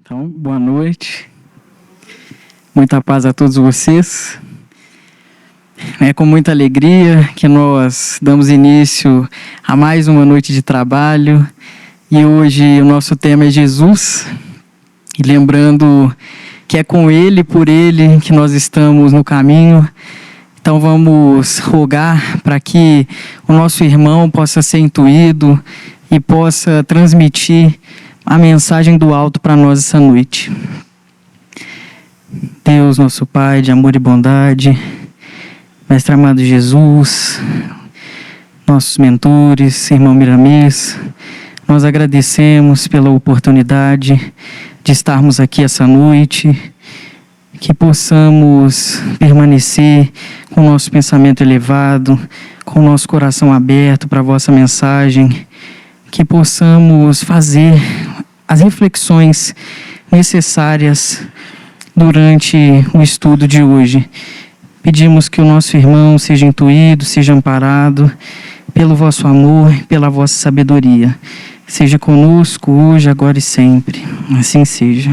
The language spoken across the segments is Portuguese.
Então, boa noite. Muita paz a todos vocês. É com muita alegria que nós damos início a mais uma noite de trabalho. E hoje o nosso tema é Jesus. E lembrando que é com Ele, por Ele, que nós estamos no caminho. Então vamos rogar para que o nosso irmão possa ser intuído e possa transmitir a mensagem do alto para nós essa noite. Deus, nosso Pai de amor e bondade, Mestre amado Jesus, nossos mentores, irmão Miramês, nós agradecemos pela oportunidade de estarmos aqui essa noite, que possamos permanecer com o nosso pensamento elevado, com o nosso coração aberto para a vossa mensagem, que possamos fazer as reflexões necessárias durante o estudo de hoje. Pedimos que o nosso irmão seja intuído, seja amparado pelo vosso amor, pela vossa sabedoria. Seja conosco hoje, agora e sempre. Assim seja.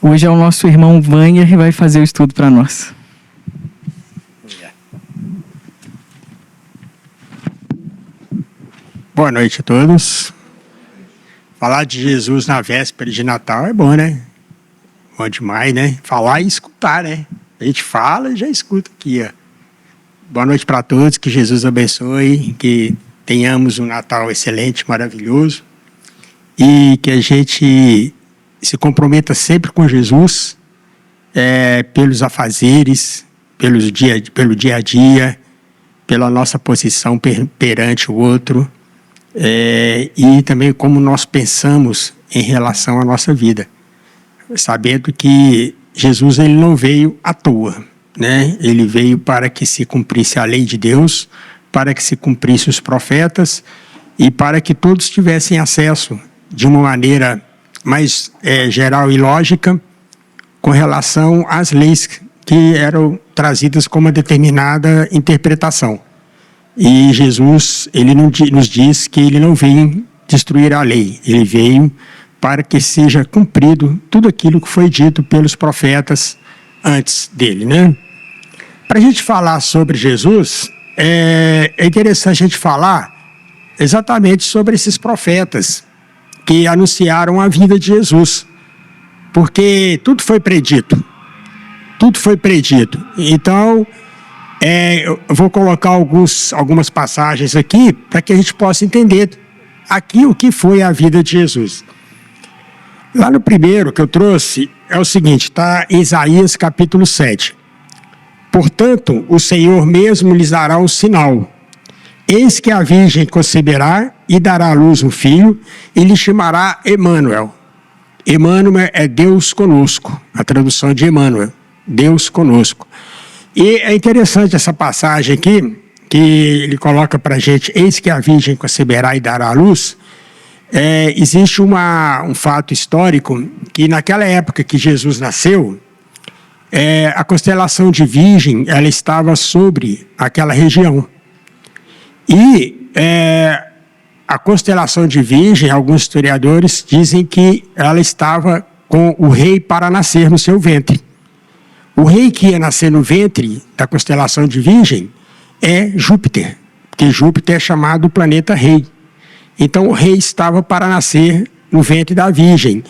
Hoje é o nosso irmão Vânia que vai fazer o estudo para nós. Boa noite a todos. Falar de Jesus na véspera de Natal é bom, né? Bom demais, né? Falar e escutar, né? A gente fala e já escuta aqui, ó. Boa noite para todos, que Jesus abençoe, que tenhamos um Natal excelente, maravilhoso, e que a gente se comprometa sempre com Jesus, pelos afazeres, pelo dia a dia, pela nossa posição perante o outro, e também como nós pensamos em relação à nossa vida, sabendo que Jesus ele não veio à toa, né? Ele veio para que se cumprisse a lei de Deus, para que se cumprisse os profetas e para que todos tivessem acesso de uma maneira mais geral e lógica com relação às leis que eram trazidas com uma determinada interpretação. E Jesus, ele nos diz que ele não veio destruir a lei, ele veio para que seja cumprido tudo aquilo que foi dito pelos profetas antes dele, né? Para a gente falar sobre Jesus, é interessante a gente falar exatamente sobre esses profetas que anunciaram a vinda de Jesus, porque tudo foi predito, Então, eu vou colocar algumas passagens aqui para que a gente possa entender aqui o que foi a vida de Jesus. Lá no primeiro que eu trouxe é o seguinte, está em Isaías capítulo 7. Portanto, o Senhor mesmo lhes dará um sinal. Eis que a virgem conceberá e dará à luz um filho, e lhe chamará Emanuel. Emanuel é Deus conosco, a tradução de Emanuel, Deus conosco. E é interessante essa passagem aqui, que ele coloca para a gente, eis que a virgem conceberá e dará à luz. Existe um fato histórico, que naquela época que Jesus nasceu, a constelação de Virgem, ela estava sobre aquela região. E a constelação de Virgem, alguns historiadores dizem que ela estava com o rei para nascer no seu ventre. O rei que ia nascer no ventre da constelação de Virgem é Júpiter, porque Júpiter é chamado planeta rei. Então o rei estava para nascer no ventre da Virgem.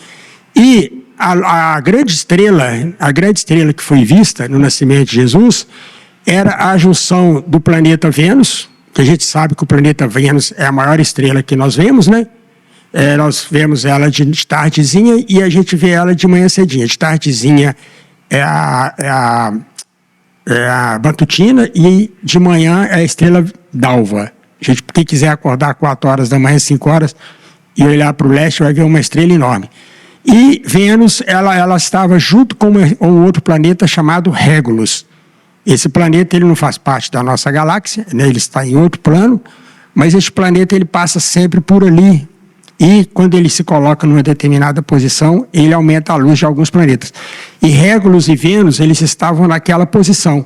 E a grande estrela que foi vista no nascimento de Jesus era a junção do planeta Vênus, que a gente sabe que o planeta Vênus é a maior estrela que nós vemos, né? Nós vemos ela de tardezinha e a gente vê ela de manhã cedinha. De tardezinha é a matutina e de manhã é a estrela d'alva. Gente, quem quiser acordar 4 horas da manhã, 5 horas, e olhar para o leste, vai ver uma estrela enorme. E Vênus, ela estava junto com um outro planeta chamado Régulus. Esse planeta ele não faz parte da nossa galáxia, né? Ele está em outro plano, mas esse planeta ele passa sempre por ali. E quando ele se coloca numa determinada posição, ele aumenta a luz de alguns planetas. E Régulus e Vênus, eles estavam naquela posição.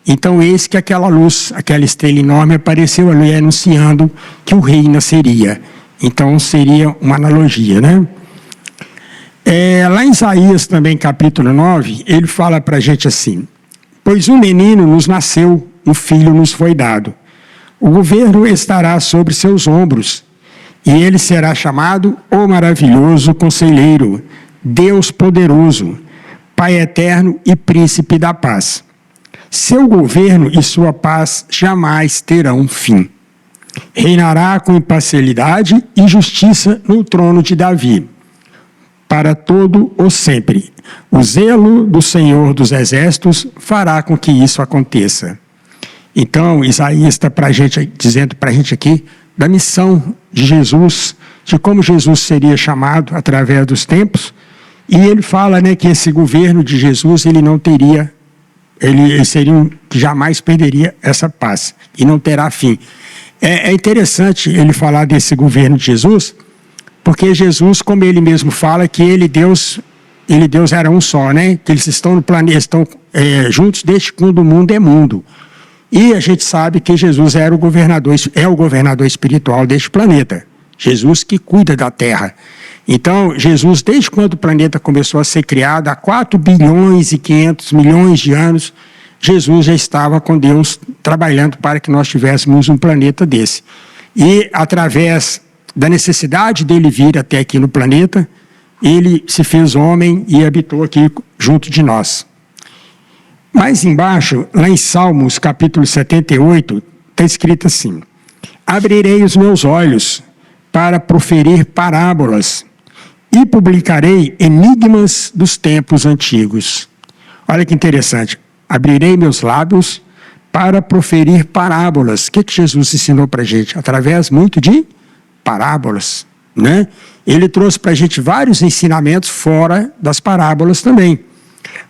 Então, eis que aquela luz, aquela estrela enorme apareceu ali anunciando que o rei nasceria. Então, seria uma analogia, né? Lá em Isaías também, capítulo 9, ele fala para a gente assim: pois um menino nos nasceu, um filho nos foi dado. O governo estará sobre seus ombros, e ele será chamado o Maravilhoso Conselheiro, Deus Poderoso, Pai Eterno e Príncipe da Paz. Seu governo e sua paz jamais terão fim. Reinará com imparcialidade e justiça no trono de Davi, para todo o sempre. O zelo do Senhor dos Exércitos fará com que isso aconteça. Então, Isaías está dizendo para a gente aqui da missão de Jesus, de como Jesus seria chamado através dos tempos, e ele fala, né, que esse governo de Jesus, ele jamais perderia essa paz, e não terá fim. É interessante ele falar desse governo de Jesus, porque Jesus, como ele mesmo fala, que ele e Deus era um só, né? Que eles estão no planeta, estão juntos desde quando o mundo é mundo. E a gente sabe que Jesus é o governador espiritual deste planeta. Jesus que cuida da Terra. Então, Jesus, desde quando o planeta começou a ser criado, há 4 bilhões e 500 milhões de anos, Jesus já estava com Deus trabalhando para que nós tivéssemos um planeta desse. E através da necessidade dele vir até aqui no planeta, ele se fez homem e habitou aqui junto de nós. Mais embaixo, lá em Salmos, capítulo 78, está escrito assim: abrirei os meus olhos para proferir parábolas e publicarei enigmas dos tempos antigos. Olha que interessante. Abrirei meus lábios para proferir parábolas. O que Jesus ensinou para a gente? Através muito de parábolas, né? Ele trouxe para a gente vários ensinamentos fora das parábolas também.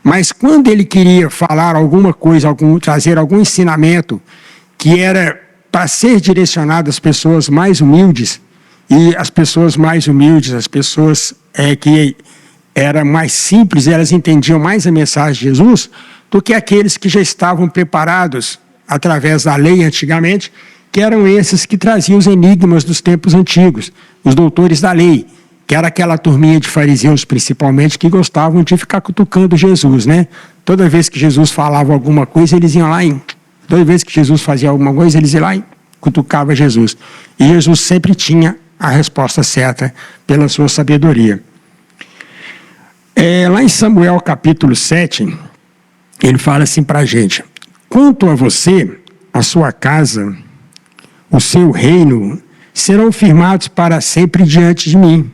Mas quando ele queria falar alguma coisa, trazer algum ensinamento que era para ser direcionado às pessoas mais humildes, e as pessoas mais humildes, as pessoas que eram mais simples, elas entendiam mais a mensagem de Jesus do que aqueles que já estavam preparados através da lei antigamente, que eram esses que traziam os enigmas dos tempos antigos, os doutores da lei, que era aquela turminha de fariseus, principalmente, que gostavam de ficar cutucando Jesus, né? Toda vez que Jesus falava alguma coisa, eles iam lá toda vez que Jesus fazia alguma coisa, eles iam lá e cutucavam Jesus. E Jesus sempre tinha a resposta certa pela sua sabedoria. Lá em Samuel, capítulo 7, ele fala assim para a gente: quanto a você, a sua casa, o seu reino, serão firmados para sempre diante de mim.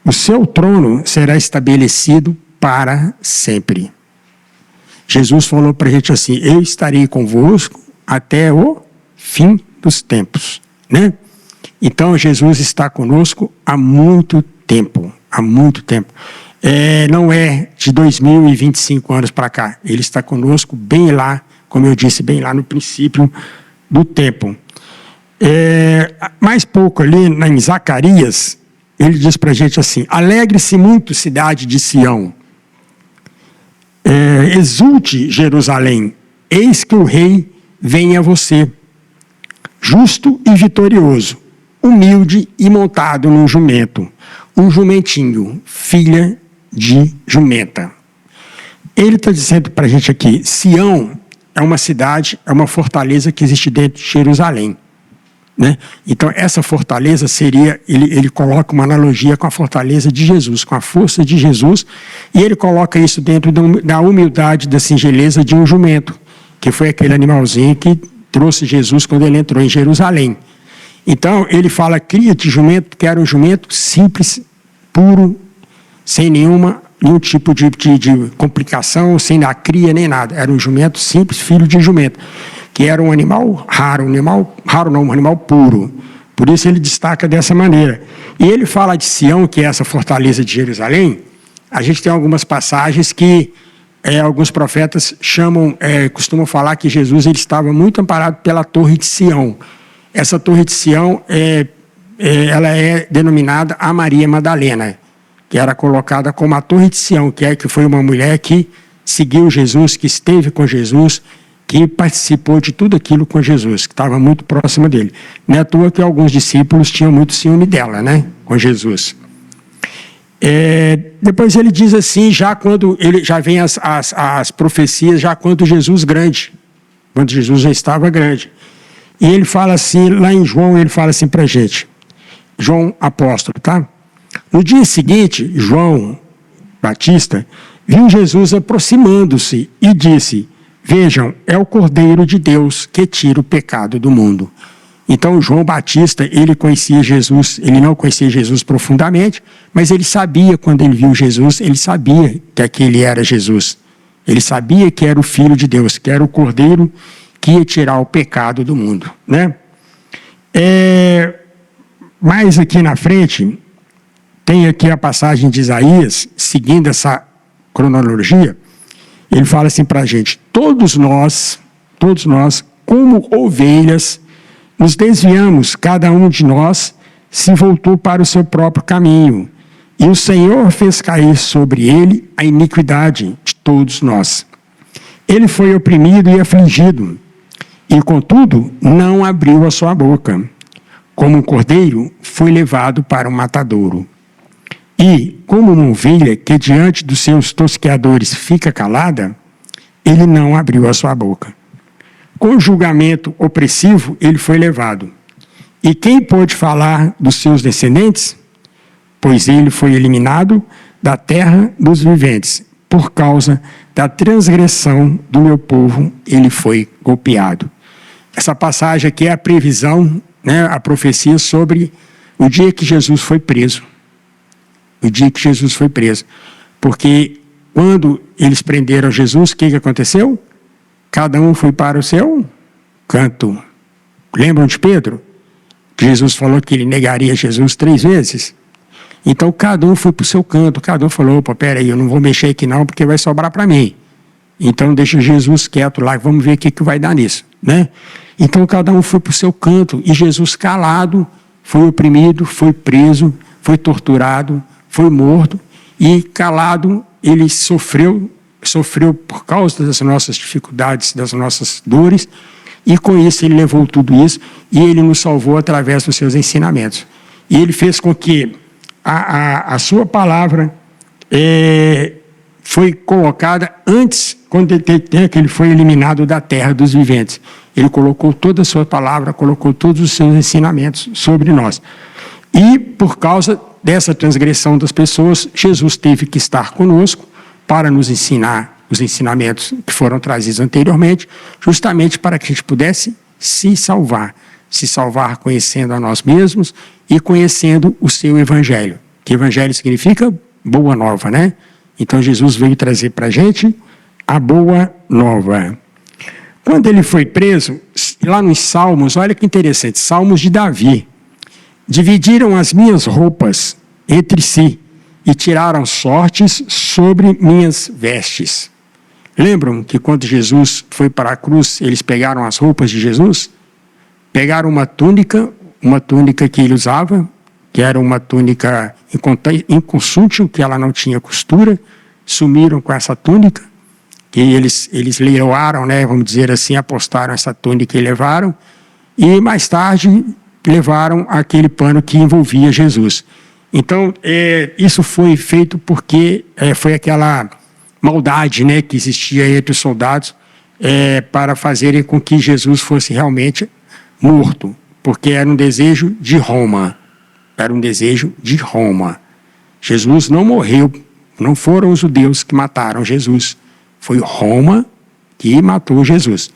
O seu trono será estabelecido para sempre. Jesus falou para a gente assim: eu estarei convosco até o fim dos tempos, né? Então, Jesus está conosco há muito tempo, não é de 2025 anos para cá. Ele está conosco bem lá, como eu disse, bem lá no princípio do tempo. Mais pouco ali, em Zacarias, ele diz para a gente assim: alegre-se muito, cidade de Sião. Exulte, Jerusalém, eis que o rei vem a você, justo e vitorioso, humilde e montado num jumento, um jumentinho, filha de jumenta. Ele está dizendo para a gente aqui: Sião é uma cidade, é uma fortaleza que existe dentro de Jerusalém, né? Então essa fortaleza seria, ele coloca uma analogia com a fortaleza de Jesus, com a força de Jesus, e ele coloca isso dentro da humildade, da singeleza de um jumento, que foi aquele animalzinho que trouxe Jesus quando ele entrou em Jerusalém. Então ele fala cria de jumento, que era um jumento simples, puro, sem nenhum tipo de complicação, sem a cria nem nada. Era um jumento simples, filho de jumento, que era um animal raro, um animal puro. Por isso ele destaca dessa maneira. E ele fala de Sião, que é essa fortaleza de Jerusalém. A gente tem algumas passagens que alguns profetas costumam falar que Jesus ele estava muito amparado pela Torre de Sião. Essa Torre de Sião ela é denominada a Maria Madalena, que era colocada como a Torre de Sião, que foi uma mulher que seguiu Jesus, que esteve com Jesus, que participou de tudo aquilo com Jesus, que estava muito próxima dele. Não é à toa que alguns discípulos tinham muito ciúme dela, né, com Jesus. Depois ele diz assim, já quando ele já vem as profecias, já quando Jesus grande, quando Jesus já estava grande. E ele fala assim, lá em João, ele fala assim para a gente, João apóstolo, tá? No dia seguinte, João Batista viu Jesus aproximando-se e disse, vejam, é o Cordeiro de Deus que tira o pecado do mundo. Então, João Batista, ele conhecia Jesus, ele não conhecia Jesus profundamente, mas ele sabia, quando ele viu Jesus, ele sabia que aquele era Jesus. Ele sabia que era o Filho de Deus, que era o Cordeiro que ia tirar o pecado do mundo, né? Mais aqui na frente, tem aqui a passagem de Isaías, seguindo essa cronologia, ele fala assim para a gente, todos nós, como ovelhas, nos desviamos, cada um de nós se voltou para o seu próprio caminho, e o Senhor fez cair sobre ele a iniquidade de todos nós. Ele foi oprimido e afligido, e contudo não abriu a sua boca. Como um cordeiro, foi levado para o matadouro. E, como uma ovelha que diante dos seus tosqueadores fica calada, ele não abriu a sua boca. Com julgamento opressivo, ele foi levado. E quem pôde falar dos seus descendentes? Pois ele foi eliminado da terra dos viventes. Por causa da transgressão do meu povo, ele foi golpeado. Essa passagem aqui é a previsão, né, a profecia sobre o dia que Jesus foi preso. O dia que Jesus foi preso. Porque quando eles prenderam Jesus, o que aconteceu? Cada um foi para o seu canto. Lembram de Pedro? Que Jesus falou que ele negaria Jesus 3 vezes? Então cada um foi para o seu canto, cada um falou, opa, peraí, eu não vou mexer aqui não, porque vai sobrar para mim. Então deixa Jesus quieto lá, vamos ver o que vai dar nisso, né? Então cada um foi para o seu canto, e Jesus calado, foi oprimido, foi preso, foi torturado, foi morto, e calado ele sofreu por causa das nossas dificuldades, das nossas dores, e com isso ele levou tudo isso, e ele nos salvou através dos seus ensinamentos. E ele fez com que a sua palavra foi colocada antes, quando ele foi eliminado da terra dos viventes. Ele colocou toda a sua palavra, colocou todos os seus ensinamentos sobre nós. E por causa dessa transgressão das pessoas, Jesus teve que estar conosco para nos ensinar os ensinamentos que foram trazidos anteriormente, justamente para que a gente pudesse se salvar conhecendo a nós mesmos e conhecendo o seu evangelho. Que evangelho significa boa nova, né? Então Jesus veio trazer para a gente a boa nova. Quando ele foi preso, lá nos Salmos, olha que interessante, Salmos de Davi, dividiram as minhas roupas entre si e tiraram sortes sobre minhas vestes. Lembram que quando Jesus foi para a cruz, eles pegaram as roupas de Jesus? Pegaram uma túnica que ele usava, que era uma túnica inconsútil, que ela não tinha costura, sumiram com essa túnica, e eles leiloaram, né, vamos dizer assim, apostaram essa túnica e levaram, e mais tarde levaram aquele pano que envolvia Jesus. Então, isso foi feito porque foi aquela maldade, né, que existia entre os soldados para fazerem com que Jesus fosse realmente morto, porque era um desejo de Roma. Era um desejo de Roma. Jesus não morreu, não foram os judeus que mataram Jesus. Foi Roma que matou Jesus.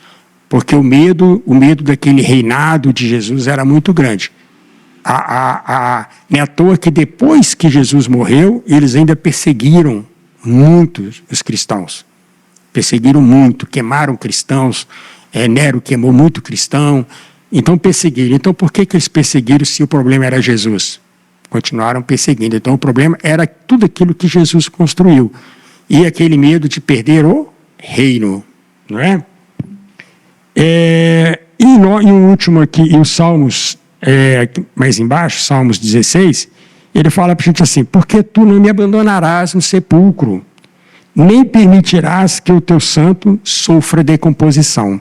Porque o medo daquele reinado de Jesus era muito grande. Não é à toa que depois que Jesus morreu, eles ainda perseguiram muito os cristãos. Perseguiram muito, queimaram cristãos, Nero queimou muito cristão. Então perseguiram. Então por que eles perseguiram se o problema era Jesus? Continuaram perseguindo. Então o problema era tudo aquilo que Jesus construiu. E aquele medo de perder o reino. Não é? E um último aqui, em Salmos, mais embaixo, Salmos 16, ele fala para a gente assim, porque tu não me abandonarás no sepulcro, nem permitirás que o teu santo sofra decomposição.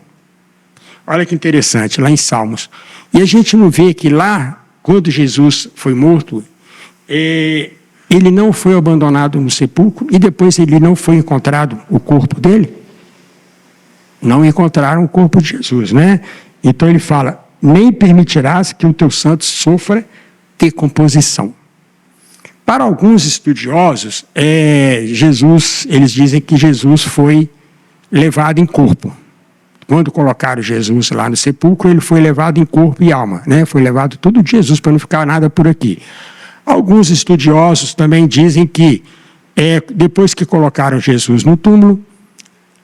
Olha que interessante, lá em Salmos. E a gente não vê que lá, quando Jesus foi morto, ele não foi abandonado no sepulcro e depois ele não foi encontrado o corpo dele? Não encontraram o corpo de Jesus, né? Então ele fala, nem permitirás que o teu santo sofra decomposição. Para alguns estudiosos, eles dizem que Jesus foi levado em corpo. Quando colocaram Jesus lá no sepulcro, ele foi levado em corpo e alma, né? Foi levado tudo de Jesus para não ficar nada por aqui. Alguns estudiosos também dizem que, depois que colocaram Jesus no túmulo,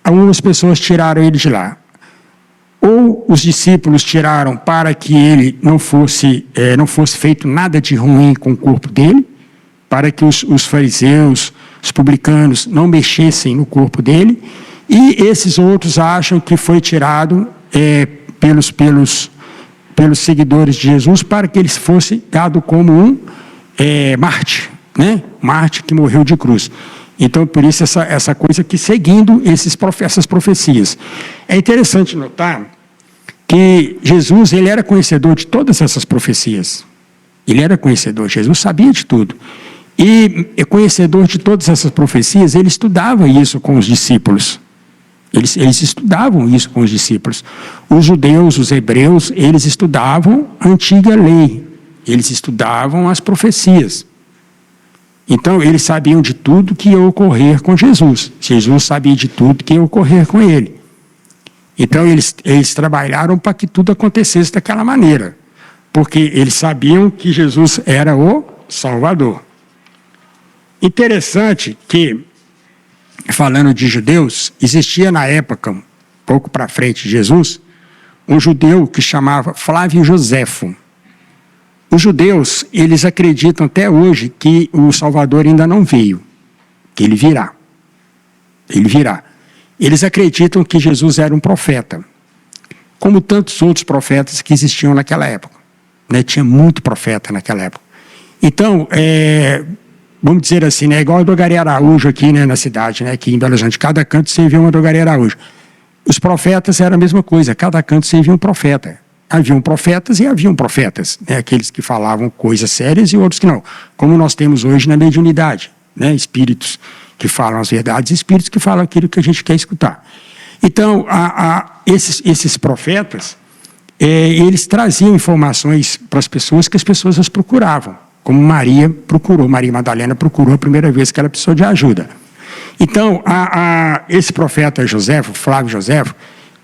algumas pessoas tiraram ele de lá. Ou os discípulos tiraram para que ele não fosse feito nada de ruim com o corpo dele, para que os fariseus, os publicanos, não mexessem no corpo dele, e esses outros acham que foi tirado pelos seguidores de Jesus para que ele fosse dado como um mártir, né? Mártir que morreu de cruz. Então, por isso, essa coisa que seguindo essas profecias. É interessante notar que Jesus, ele era conhecedor de todas essas profecias. Ele era conhecedor, Jesus sabia de tudo. E conhecedor de todas essas profecias, ele estudava isso com os discípulos. Eles estudavam isso com os discípulos. Os judeus, os hebreus, eles estudavam a antiga lei. Eles estudavam as profecias. Então, eles sabiam de tudo que ia ocorrer com Jesus. Jesus sabia de tudo que ia ocorrer com ele. Então, eles trabalharam para que tudo acontecesse daquela maneira. Porque eles sabiam que Jesus era o Salvador. Interessante que, falando de judeus, existia na época, um pouco para frente de Jesus, um judeu que chamava Flávio Joséfo. Os judeus, eles acreditam até hoje que o Salvador ainda não veio, que ele virá. Ele virá. Eles acreditam que Jesus era um profeta, como tantos outros profetas que existiam naquela época. Né? Tinha muito profeta naquela época. Então, vamos dizer assim, né? Igual a Drogaria Araújo aqui, né, na cidade, né? Aqui em Belo Horizonte, cada canto servia uma Drogaria Araújo. Os profetas eram a mesma coisa, cada canto servia um profeta. Haviam profetas e haviam profetas, né? Aqueles que falavam coisas sérias e outros que não. Como nós temos hoje na mediunidade, né? Espíritos que falam as verdades, espíritos que falam aquilo que a gente quer escutar. Então, esses profetas, eles traziam informações para as pessoas que as pessoas as procuravam, como Maria Madalena procurou a primeira vez que ela precisou de ajuda. Então, esse profeta Joséfo, Flávio Joséfo,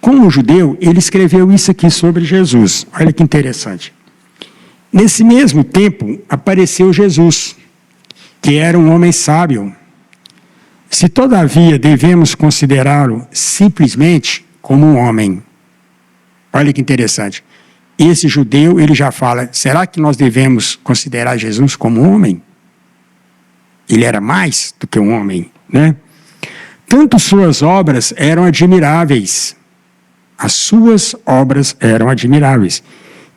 como judeu, ele escreveu isso aqui sobre Jesus. Olha que interessante. Nesse mesmo tempo, apareceu Jesus, que era um homem sábio. Se, todavia, devemos considerá-lo simplesmente como um homem. Olha que interessante. Esse judeu, ele já fala, será que nós devemos considerar Jesus como um homem? Ele era mais do que um homem, né? Tanto suas obras eram admiráveis. As suas obras eram admiráveis.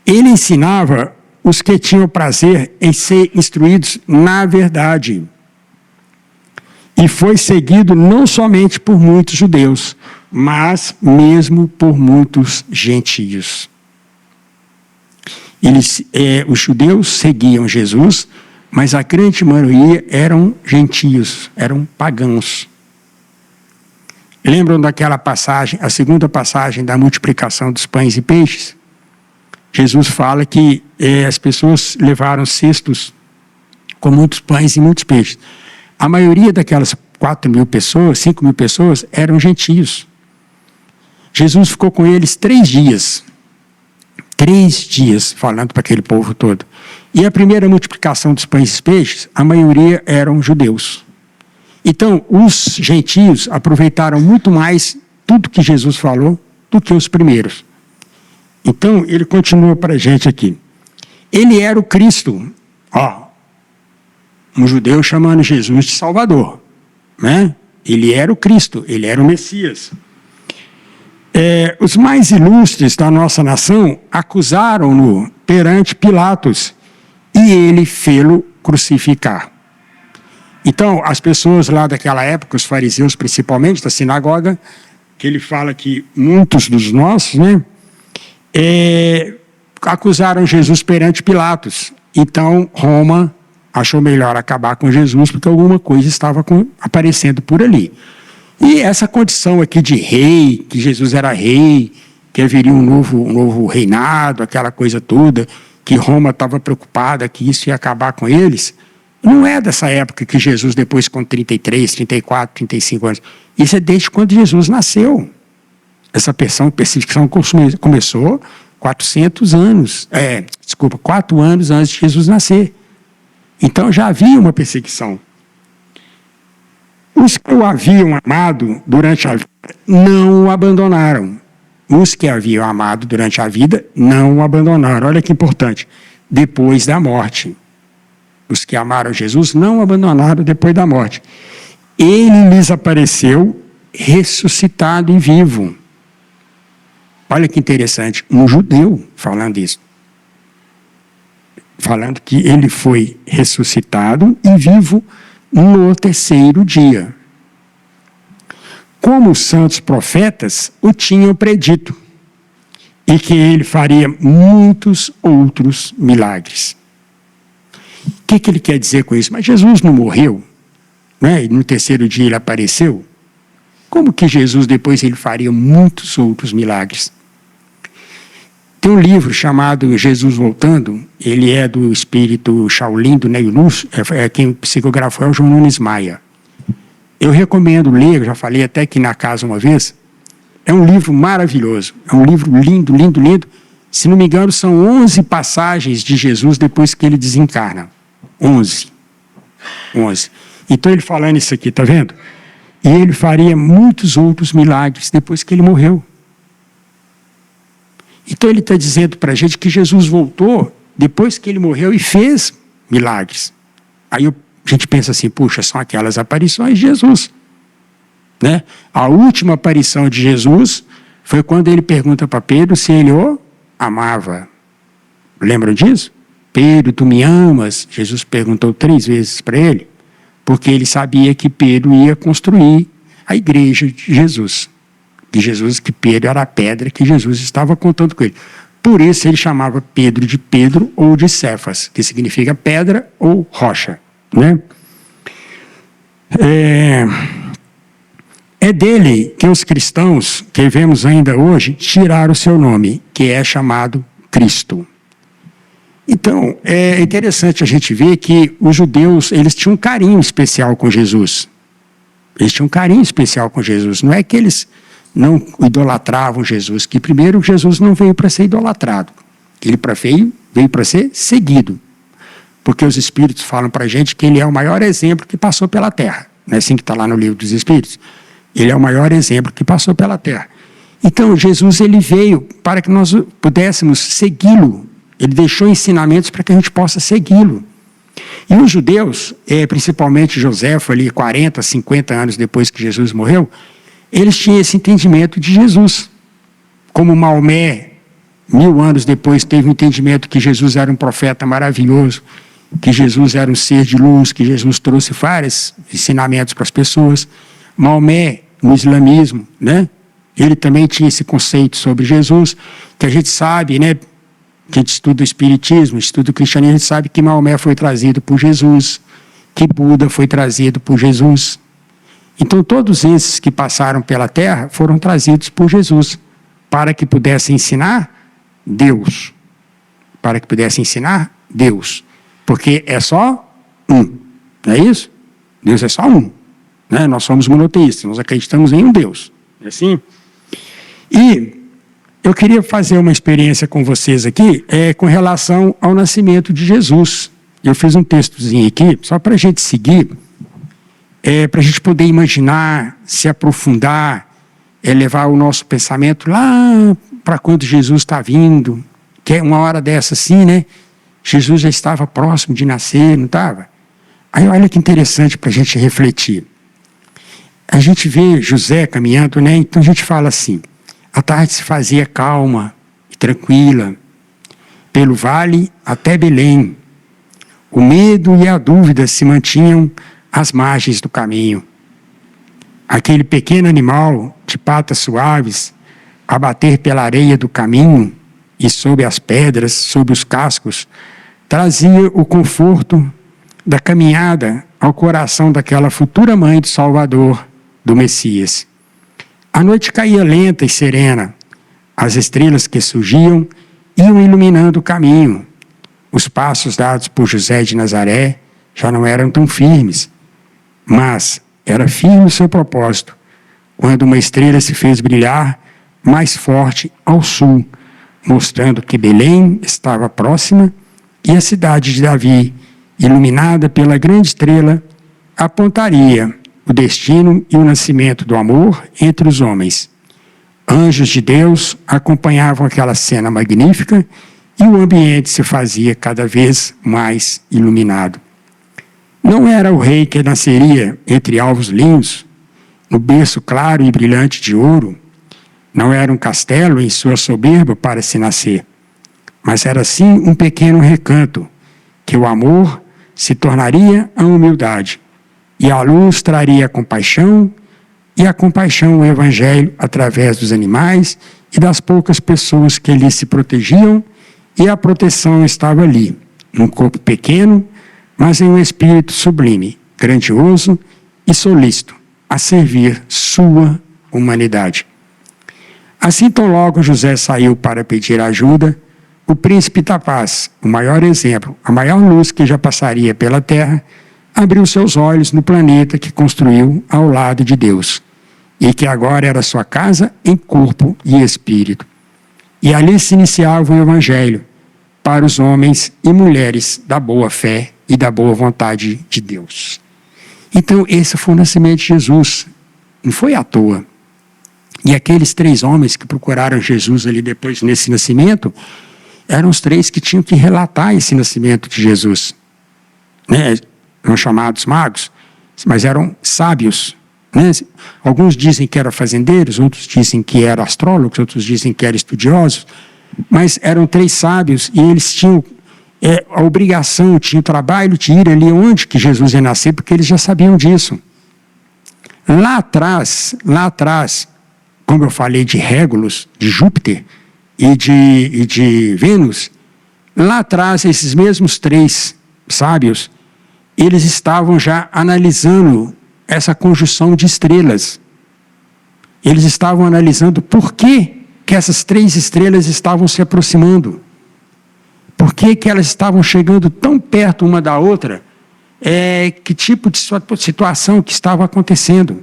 Ele ensinava os que tinham prazer em ser instruídos na verdade. E foi seguido não somente por muitos judeus, mas mesmo por muitos gentios. Os judeus seguiam Jesus, mas a grande maioria eram gentios, eram pagãos. Lembram daquela passagem, a segunda passagem da multiplicação dos pães e peixes? Jesus fala que as pessoas levaram cestos com muitos pães e muitos peixes. A maioria daquelas 4.000 pessoas, 5.000 pessoas, eram gentios. Jesus ficou com eles 3 dias. 3 dias falando para aquele povo todo. E a primeira multiplicação dos pães e peixes, a maioria eram judeus. Então, os gentios aproveitaram muito mais tudo que Jesus falou do que os primeiros. Então, ele continua para a gente aqui. Ele era o Cristo. Um judeu chamando Jesus de Salvador. Né? Ele era o Cristo, ele era o Messias. Os mais ilustres da nossa nação acusaram-no perante Pilatos e ele fê-lo crucificar. Então, as pessoas lá daquela época, os fariseus principalmente, da sinagoga, que ele fala que muitos dos nossos, né, acusaram Jesus perante Pilatos. Então, Roma achou melhor acabar com Jesus porque alguma coisa estava aparecendo por ali. E essa condição aqui de rei, que Jesus era rei, que haveria um novo reinado, aquela coisa toda, que Roma estava preocupada que isso ia acabar com eles, não é dessa época que Jesus, depois com 33, 34, 35 anos. Isso é desde quando Jesus nasceu. Essa perseguição começou 4 anos antes de Jesus nascer. Então já havia uma perseguição. Os que o haviam amado durante a vida não o abandonaram. Os que haviam amado durante a vida não o abandonaram. Olha que importante. Depois da morte. Os que amaram Jesus não o abandonaram depois da morte. Ele lhes apareceu ressuscitado e vivo. Olha que interessante. Um judeu falando isso. Falando que ele foi ressuscitado e vivo no terceiro dia. Como os santos profetas o tinham predito, e que ele faria muitos outros milagres. O que ele quer dizer com isso? Mas Jesus não morreu, né? E no terceiro dia ele apareceu. Como que Jesus depois ele faria muitos outros milagres? Tem um livro chamado Jesus Voltando, ele é do espírito Shaolin, do Ney Lúcio, quem psicografou é o João Nunes Maia. Eu recomendo ler, já falei até aqui na casa uma vez, é um livro maravilhoso, é um livro lindo, lindo, lindo. Se não me engano, são 11 passagens de Jesus depois que ele desencarna. 11. Então ele falando isso aqui, tá vendo? E ele faria muitos outros milagres depois que ele morreu. Então ele está dizendo para a gente que Jesus voltou depois que ele morreu e fez milagres. Aí a gente pensa assim, puxa, são aquelas aparições de Jesus. Né? A última aparição de Jesus foi quando ele pergunta para Pedro se ele o amava. Lembram disso? Pedro, tu me amas? Jesus perguntou 3 vezes para ele, porque ele sabia que Pedro ia construir a igreja de Jesus. Que Pedro era a pedra que Jesus estava contando com ele. Por isso ele chamava Pedro de Pedro ou de Cefas, que significa pedra ou rocha. Né? É dele que os cristãos, que vemos ainda hoje, tiraram o seu nome, que é chamado Cristo. Então, é interessante a gente ver que os judeus, eles tinham um carinho especial com Jesus. Eles tinham um carinho especial com Jesus. Não é que eles não idolatravam Jesus, que primeiro Jesus não veio para ser idolatrado. Ele veio para ser seguido. Porque os Espíritos falam para a gente que ele é o maior exemplo que passou pela Terra. Não é assim que está lá no livro dos Espíritos? Ele é o maior exemplo que passou pela Terra. Então, Jesus ele veio para que nós pudéssemos segui-lo. Ele deixou ensinamentos para que a gente possa segui-lo. E os judeus, principalmente Joséfo, ali 40, 50 anos depois que Jesus morreu, eles tinham esse entendimento de Jesus. Como Maomé, 1000 anos depois, teve o entendimento que Jesus era um profeta maravilhoso, que Jesus era um ser de luz, que Jesus trouxe vários ensinamentos para as pessoas. Maomé, no islamismo, né? Ele também tinha esse conceito sobre Jesus, que a gente sabe, né? Que a gente estuda o espiritismo, estuda o cristianismo, a gente sabe que Maomé foi trazido por Jesus, que Buda foi trazido por Jesus. Então todos esses que passaram pela Terra foram trazidos por Jesus, para que pudessem ensinar Deus. Para que pudessem ensinar Deus. Porque é só um, não é isso? Deus é só um. Né? Nós somos monoteístas, nós acreditamos em um Deus. É assim? E eu queria fazer uma experiência com vocês aqui, com relação ao nascimento de Jesus. Eu fiz um textozinho aqui, só para a gente seguir, para a gente poder imaginar, se aprofundar, levar o nosso pensamento lá para quando Jesus está vindo, que é uma hora dessa assim, né? Jesus já estava próximo de nascer, não estava? Aí olha que interessante para a gente refletir. A gente vê José caminhando, né? Então a gente fala assim, a tarde se fazia calma e tranquila, pelo vale até Belém. O medo e a dúvida se mantinham às margens do caminho. Aquele pequeno animal de patas suaves, a bater pela areia do caminho e sob as pedras, sob os cascos, trazia o conforto da caminhada ao coração daquela futura mãe do Salvador, do Messias. A noite caía lenta e serena. As estrelas que surgiam iam iluminando o caminho. Os passos dados por José de Nazaré já não eram tão firmes, mas era firme o seu propósito, quando uma estrela se fez brilhar mais forte ao sul, mostrando que Belém estava próxima e a cidade de Davi, iluminada pela grande estrela, apontaria o destino e o nascimento do amor entre os homens. Anjos de Deus acompanhavam aquela cena magnífica e o ambiente se fazia cada vez mais iluminado. Não era o rei que nasceria entre alvos lindos, no berço claro e brilhante de ouro. Não era um castelo em sua soberba para se nascer, mas era sim um pequeno recanto, que o amor se tornaria a humildade, e a luz traria a compaixão, e a compaixão o evangelho através dos animais e das poucas pessoas que ali se protegiam, e a proteção estava ali, num corpo pequeno, mas em um espírito sublime, grandioso e solícito, a servir sua humanidade. Assim, tão logo José saiu para pedir ajuda, o príncipe da paz, o maior exemplo, a maior luz que já passaria pela terra, abriu seus olhos no planeta que construiu ao lado de Deus, e que agora era sua casa em corpo e espírito. E ali se iniciava o evangelho para os homens e mulheres da boa fé e da boa vontade de Deus. Então, esse foi o nascimento de Jesus, não foi à toa. E aqueles 3 homens que procuraram Jesus ali depois nesse nascimento, eram os 3 que tinham que relatar esse nascimento de Jesus. Né? Eram chamados magos, mas eram sábios. Né? Alguns dizem que eram fazendeiros, outros dizem que eram astrólogos, outros dizem que eram estudiosos, mas eram 3 sábios e eles tinham a obrigação, tinham o trabalho de ir ali onde que Jesus ia nascer, porque eles já sabiam disso. Lá atrás, como eu falei de Régulos, de Júpiter e de Vênus, lá atrás esses mesmos 3 sábios, eles estavam já analisando essa conjunção de estrelas. Eles estavam analisando por que essas 3 estrelas estavam se aproximando. Por que elas estavam chegando tão perto uma da outra? Que tipo de situação que estava acontecendo?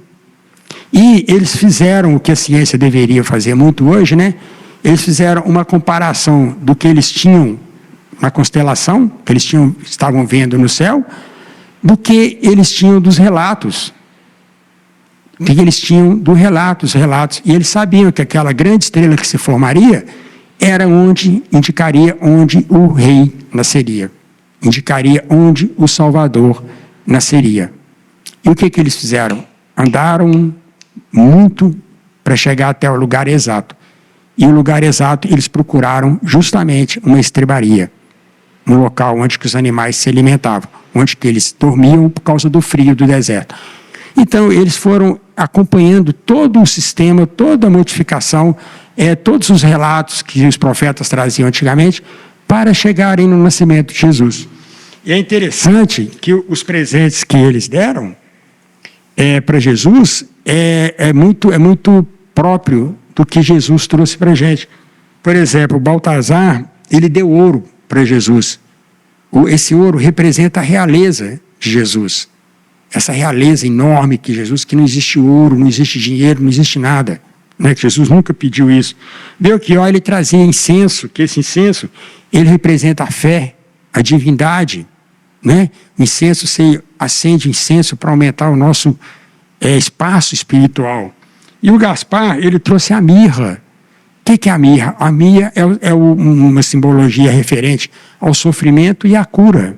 E eles fizeram o que a ciência deveria fazer muito hoje, né? Eles fizeram uma comparação do que eles tinham na constelação, que eles estavam vendo no céu, do que eles tinham dos relatos. O que eles tinham dos relatos. E eles sabiam que aquela grande estrela que se formaria era onde indicaria onde o rei nasceria. Indicaria onde o Salvador nasceria. E o que eles fizeram? Andaram muito para chegar até o lugar exato. E o lugar exato eles procuraram justamente uma estrebaria, um local onde que os animais se alimentavam, onde que eles dormiam por causa do frio do deserto. Então eles foram acompanhando todo o sistema, toda a modificação, todos os relatos que os profetas traziam antigamente, para chegarem no nascimento de Jesus. E é interessante que os presentes que eles deram para Jesus é muito próprio do que Jesus trouxe para a gente. Por exemplo, Baltazar, ele deu ouro para Jesus. Esse ouro representa a realeza de Jesus. Essa realeza enorme que Jesus, que não existe ouro, não existe dinheiro, não existe nada. Né? Que Jesus nunca pediu isso. Belchior, ele trazia incenso, que esse incenso, ele representa a fé, a divindade. Né? O incenso, você acende incenso para aumentar o nosso espaço espiritual. E o Gaspar, ele trouxe a mirra. O que é a mirra? A mirra é uma simbologia referente ao sofrimento e à cura.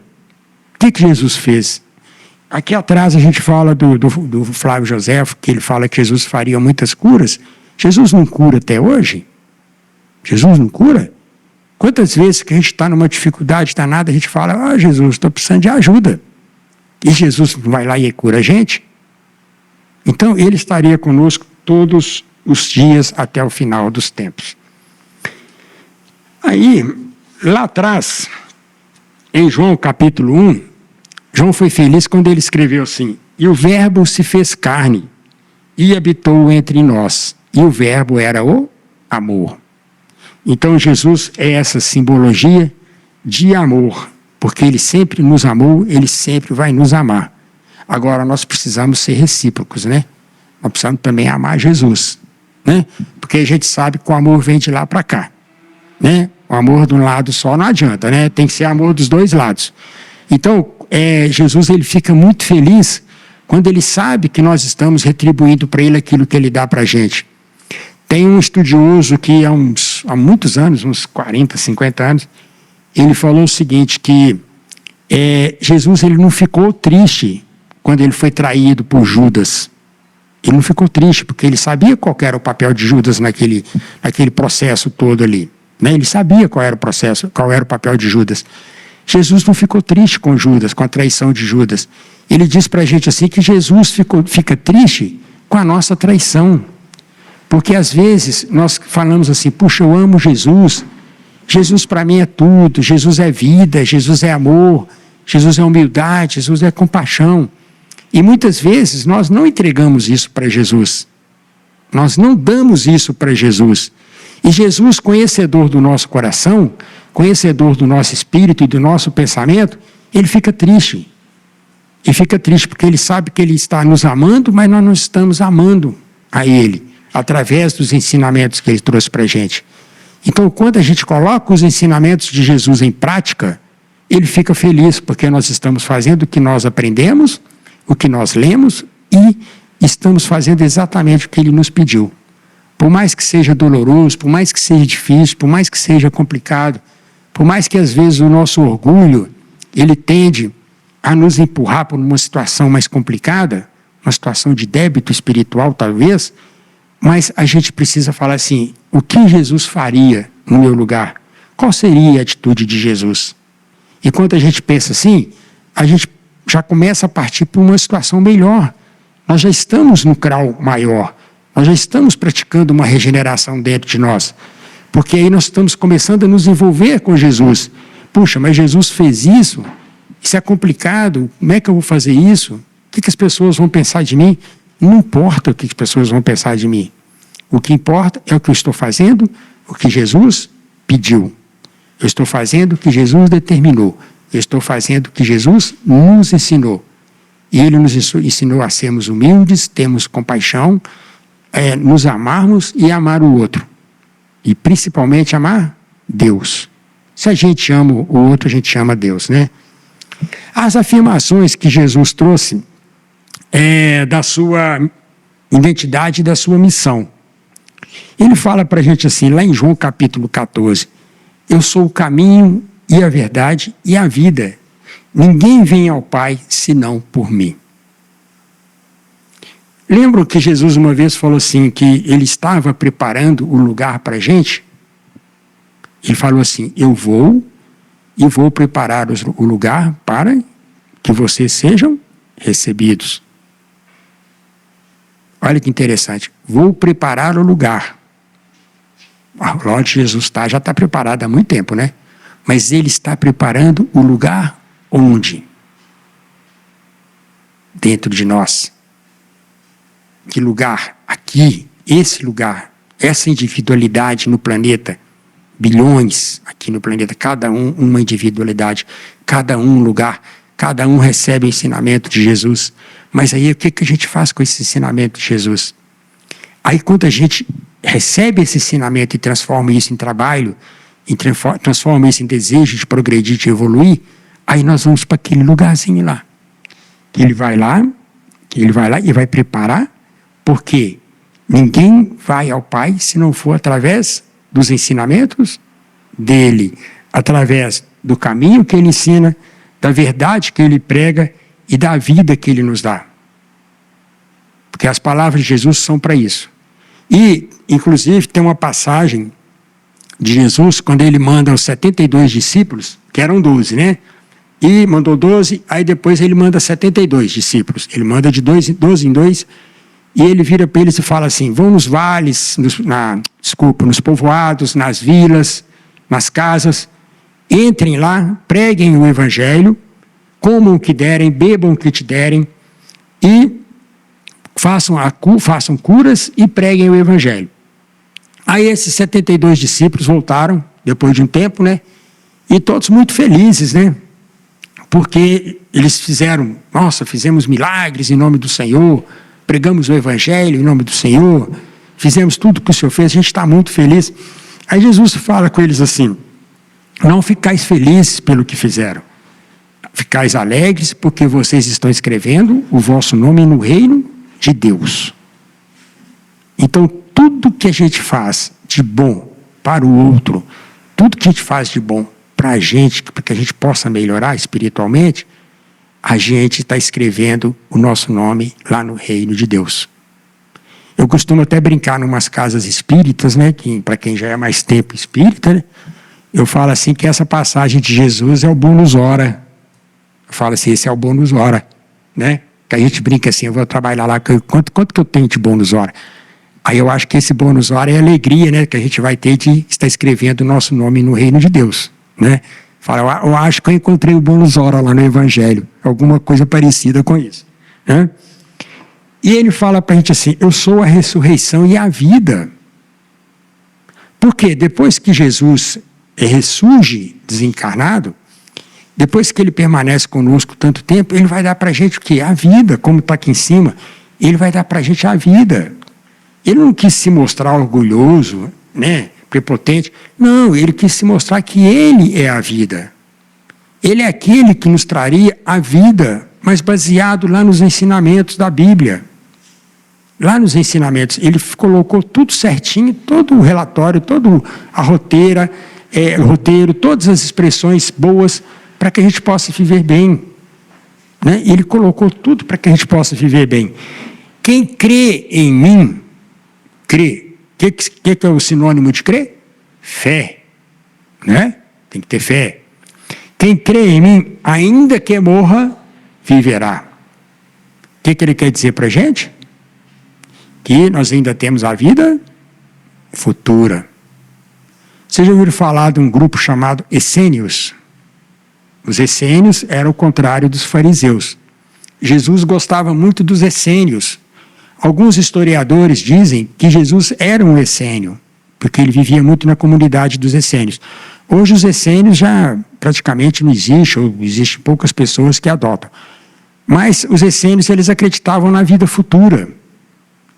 O que Jesus fez? Aqui atrás a gente fala do Flávio Joséfo, que ele fala que Jesus faria muitas curas. Jesus não cura até hoje? Jesus não cura? Quantas vezes que a gente está numa dificuldade danada, a gente fala, Jesus, estou precisando de ajuda. E Jesus vai lá e cura a gente? Então, ele estaria conosco todos os dias até o final dos tempos. Aí, lá atrás, em João capítulo 1, João foi feliz quando ele escreveu assim: e o verbo se fez carne e habitou entre nós, e o verbo era o amor. Então Jesus é essa simbologia de amor, porque ele sempre nos amou, ele sempre vai nos amar. Agora nós precisamos ser recíprocos, né? Nós precisamos também amar Jesus, né? Porque a gente sabe que o amor vem de lá para cá, né? O amor de um lado só não adianta, né? Tem que ser amor dos dois lados. Então, Jesus ele fica muito feliz quando ele sabe que nós estamos retribuindo para ele aquilo que ele dá para a gente. Tem um estudioso que há muitos anos, uns 40, 50 anos, ele falou o seguinte, que Jesus ele não ficou triste quando ele foi traído por Judas. Ele não ficou triste, porque ele sabia qual era o papel de Judas naquele processo todo ali. Né? Ele sabia qual era o processo, qual era o papel de Judas. Jesus não ficou triste com Judas, com a traição de Judas. Ele diz para a gente assim que Jesus fica triste com a nossa traição. Porque às vezes nós falamos assim, puxa, eu amo Jesus, Jesus para mim é tudo, Jesus é vida, Jesus é amor, Jesus é humildade, Jesus é compaixão. E muitas vezes nós não entregamos isso para Jesus. Nós não damos isso para Jesus. E Jesus, conhecedor do nosso coração, conhecedor do nosso espírito e do nosso pensamento, ele fica triste. E fica triste porque ele sabe que ele está nos amando, mas nós não estamos amando a ele, através dos ensinamentos que ele trouxe para a gente. Então, quando a gente coloca os ensinamentos de Jesus em prática, ele fica feliz, porque nós estamos fazendo o que nós aprendemos, o que nós lemos, e estamos fazendo exatamente o que ele nos pediu. Por mais que seja doloroso, por mais que seja difícil, por mais que seja complicado, por mais que às vezes o nosso orgulho, ele tende a nos empurrar para uma situação mais complicada, uma situação de débito espiritual talvez, mas a gente precisa falar assim, o que Jesus faria no meu lugar? Qual seria a atitude de Jesus? E quando a gente pensa assim, a gente já começa a partir para uma situação melhor. Nós já estamos no grau maior, nós já estamos praticando uma regeneração dentro de nós. Porque aí nós estamos começando a nos envolver com Jesus. Puxa, mas Jesus fez isso? Isso é complicado, como é que eu vou fazer isso? O que as pessoas vão pensar de mim? Não importa o que as pessoas vão pensar de mim. O que importa é o que eu estou fazendo, o que Jesus pediu. Eu estou fazendo o que Jesus determinou. Eu estou fazendo o que Jesus nos ensinou. E ele nos ensinou a sermos humildes, termos compaixão, nos amarmos e amar o outro. E principalmente amar Deus. Se a gente ama o outro, a gente ama Deus, né? As afirmações que Jesus trouxe da sua identidade e da sua missão. Ele fala para a gente assim, lá em João capítulo 14, eu sou o caminho e a verdade e a vida. Ninguém vem ao Pai senão por mim. Lembram que Jesus uma vez falou assim, que ele estava preparando o lugar para a gente? Ele falou assim, eu vou e vou preparar o lugar para que vocês sejam recebidos. Olha que interessante, vou preparar o lugar. Onde Jesus já está preparado há muito tempo, né? Mas ele está preparando o lugar onde? Dentro de nós. Que lugar? Aqui, esse lugar, essa individualidade no planeta, bilhões aqui no planeta, cada um uma individualidade, cada um um lugar, cada um recebe o ensinamento de Jesus. Mas aí o que a gente faz com esse ensinamento de Jesus? Aí quando a gente recebe esse ensinamento e transforma isso em trabalho, transforma isso em desejo de progredir, de evoluir, aí nós vamos para aquele lugarzinho lá. Ele vai lá e vai preparar, porque ninguém vai ao Pai se não for através dos ensinamentos dele, através do caminho que ele ensina, da verdade que ele prega e da vida que ele nos dá. Porque as palavras de Jesus são para isso. E, inclusive, tem uma passagem de Jesus, quando ele manda os 72 discípulos, que eram 12, né? E mandou 12, aí depois ele manda 72 discípulos. Ele manda de 12 em 2, e ele vira para eles e fala assim, vão nos vales, nos povoados, nas vilas, nas casas, entrem lá, preguem o evangelho, comam o que derem, bebam o que te derem, e façam curas e preguem o evangelho. Aí esses 72 discípulos voltaram, depois de um tempo, né? E todos muito felizes, né? Porque eles fizemos milagres em nome do Senhor, pregamos o evangelho em nome do Senhor, fizemos tudo que o Senhor fez, a gente está muito feliz. Aí Jesus fala com eles assim: não ficais felizes pelo que fizeram, ficais alegres porque vocês estão escrevendo o vosso nome no reino de Deus. Então, tudo que a gente faz de bom para o outro, tudo que a gente faz de bom para a gente, para que a gente possa melhorar espiritualmente, a gente está escrevendo o nosso nome lá no reino de Deus. Eu costumo até brincar em umas casas espíritas, né, para quem já é mais tempo espírita, né, eu falo assim que essa passagem de Jesus é o bônus hora. Eu falo assim, esse é o bônus hora, né? Que a gente brinca assim, eu vou trabalhar lá, quanto que eu tenho de bônus hora? Aí eu acho que esse bônus hora é a alegria, né, que a gente vai ter de estar escrevendo o nosso nome no reino de Deus, né? Fala, eu acho que eu encontrei o bônus hora lá no Evangelho, alguma coisa parecida com isso, né? E ele fala para a gente assim: eu sou a ressurreição e a vida. Porque depois que Jesus ressurge desencarnado, depois que ele permanece conosco tanto tempo, ele vai dar para a gente o quê? A vida, como está aqui em cima. Ele vai dar para a gente a vida. Ele não quis se mostrar orgulhoso, né, prepotente. Não, ele quis se mostrar que ele é a vida. Ele é aquele que nos traria a vida, mas baseado lá nos ensinamentos da Bíblia. Lá nos ensinamentos, ele colocou tudo certinho, todo o relatório, toda a roteiro, todas as expressões boas para que a gente possa viver bem. Né? Ele colocou tudo para que a gente possa viver bem. Quem crê em mim, crê. O que é o sinônimo de crer? Fé. Né? Tem que ter fé. Quem crê em mim, ainda que morra, viverá. O que ele quer dizer para a gente? Que nós ainda temos a vida futura. Vocês já ouviram falar de um grupo chamado essênios? Os essênios eram o contrário dos fariseus. Jesus gostava muito dos essênios. Alguns historiadores dizem que Jesus era um essênio, porque ele vivia muito na comunidade dos essênios. Hoje os essênios já praticamente não existem, ou existem poucas pessoas que adotam. Mas os essênios, eles acreditavam na vida futura.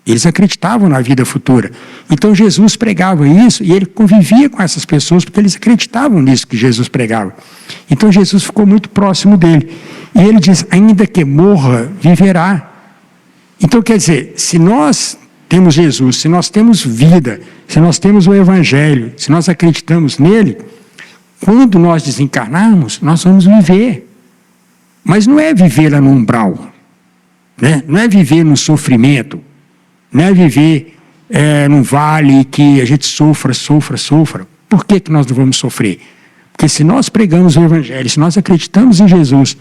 Eles acreditavam na vida futura. Então Jesus pregava isso e ele convivia com essas pessoas porque eles acreditavam nisso que Jesus pregava. Então Jesus ficou muito próximo dele. E ele diz, ainda que morra, viverá. Então quer dizer, se nós temos Jesus, se nós temos vida, se nós temos o Evangelho, se nós acreditamos nele, quando nós desencarnarmos, nós vamos viver. Mas não é viver lá no umbral, né? Não é viver no sofrimento, não é viver num vale que a gente sofra. Por que nós não vamos sofrer? Porque se nós pregamos o Evangelho, se nós acreditamos em Jesus,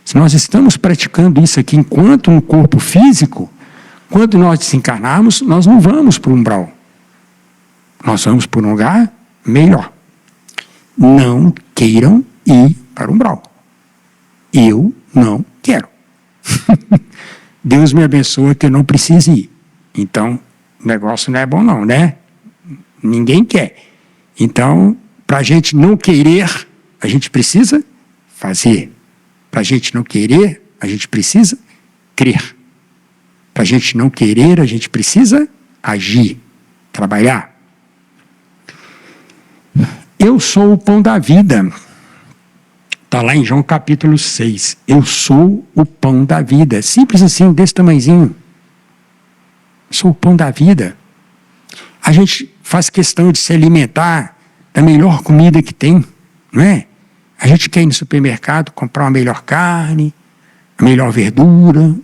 se nós estamos praticando isso aqui enquanto um corpo físico, quando nós desencarnarmos, nós não vamos para o umbral. Nós vamos para um lugar melhor. Não queiram ir para o umbral. Eu não quero. Deus me abençoe que eu não precise ir. Então, o negócio não é bom não, né? Ninguém quer. Então, para a gente não querer, a gente precisa fazer. Para a gente não querer, a gente precisa crer. Para a gente não querer, a gente precisa agir, trabalhar. Eu sou o pão da vida. Está lá em João capítulo 6. Eu sou o pão da vida. Simples assim, desse tamanhozinho. Sou o pão da vida. A gente faz questão de se alimentar da melhor comida que tem, não é? A gente quer ir no supermercado comprar uma melhor carne, a melhor verdura,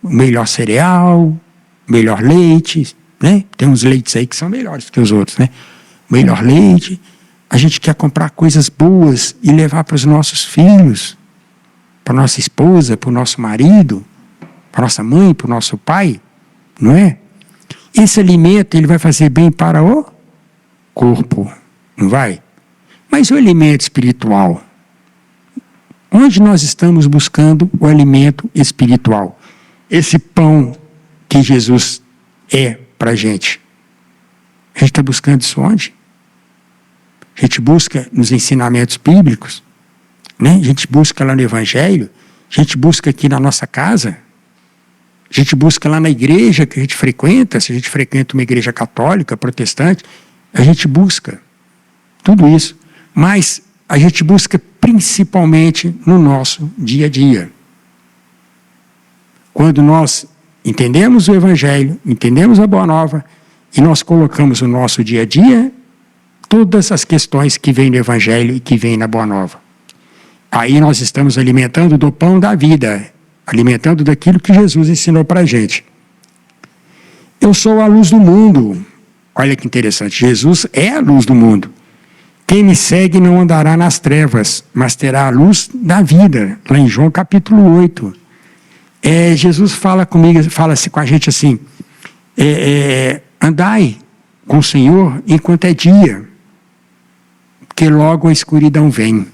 o melhor cereal, o melhor leite, né? Tem uns leites aí que são melhores que os outros, né? O melhor leite. A gente quer comprar coisas boas e levar para os nossos filhos, para nossa esposa, para o nosso marido, para nossa mãe, para o nosso pai, não é? Esse alimento, ele vai fazer bem para o corpo, não vai? Mas o alimento espiritual, Onde nós estamos buscando o alimento espiritual? Esse pão que Jesus é para a gente. A gente está buscando isso onde? A gente busca nos ensinamentos bíblicos, né? A gente busca lá no Evangelho, a gente busca aqui na nossa casa, a gente busca lá na igreja que a gente frequenta, se a gente frequenta uma igreja católica, protestante, a gente busca tudo isso, mas a gente busca principalmente no nosso dia a dia. Quando nós entendemos o Evangelho, entendemos a Boa Nova, e nós colocamos no nosso dia a dia todas as questões que vêm no Evangelho e que vêm na Boa Nova. Aí nós estamos alimentando do pão da vida, alimentando daquilo que Jesus ensinou para a gente. Eu sou a luz do mundo. Olha que interessante, Jesus é a luz do mundo. Quem me segue não andará nas trevas, mas terá a luz da vida. Lá em João capítulo 8. Jesus fala comigo, fala-se com a gente assim, andai com o Senhor enquanto é dia, porque logo a escuridão vem.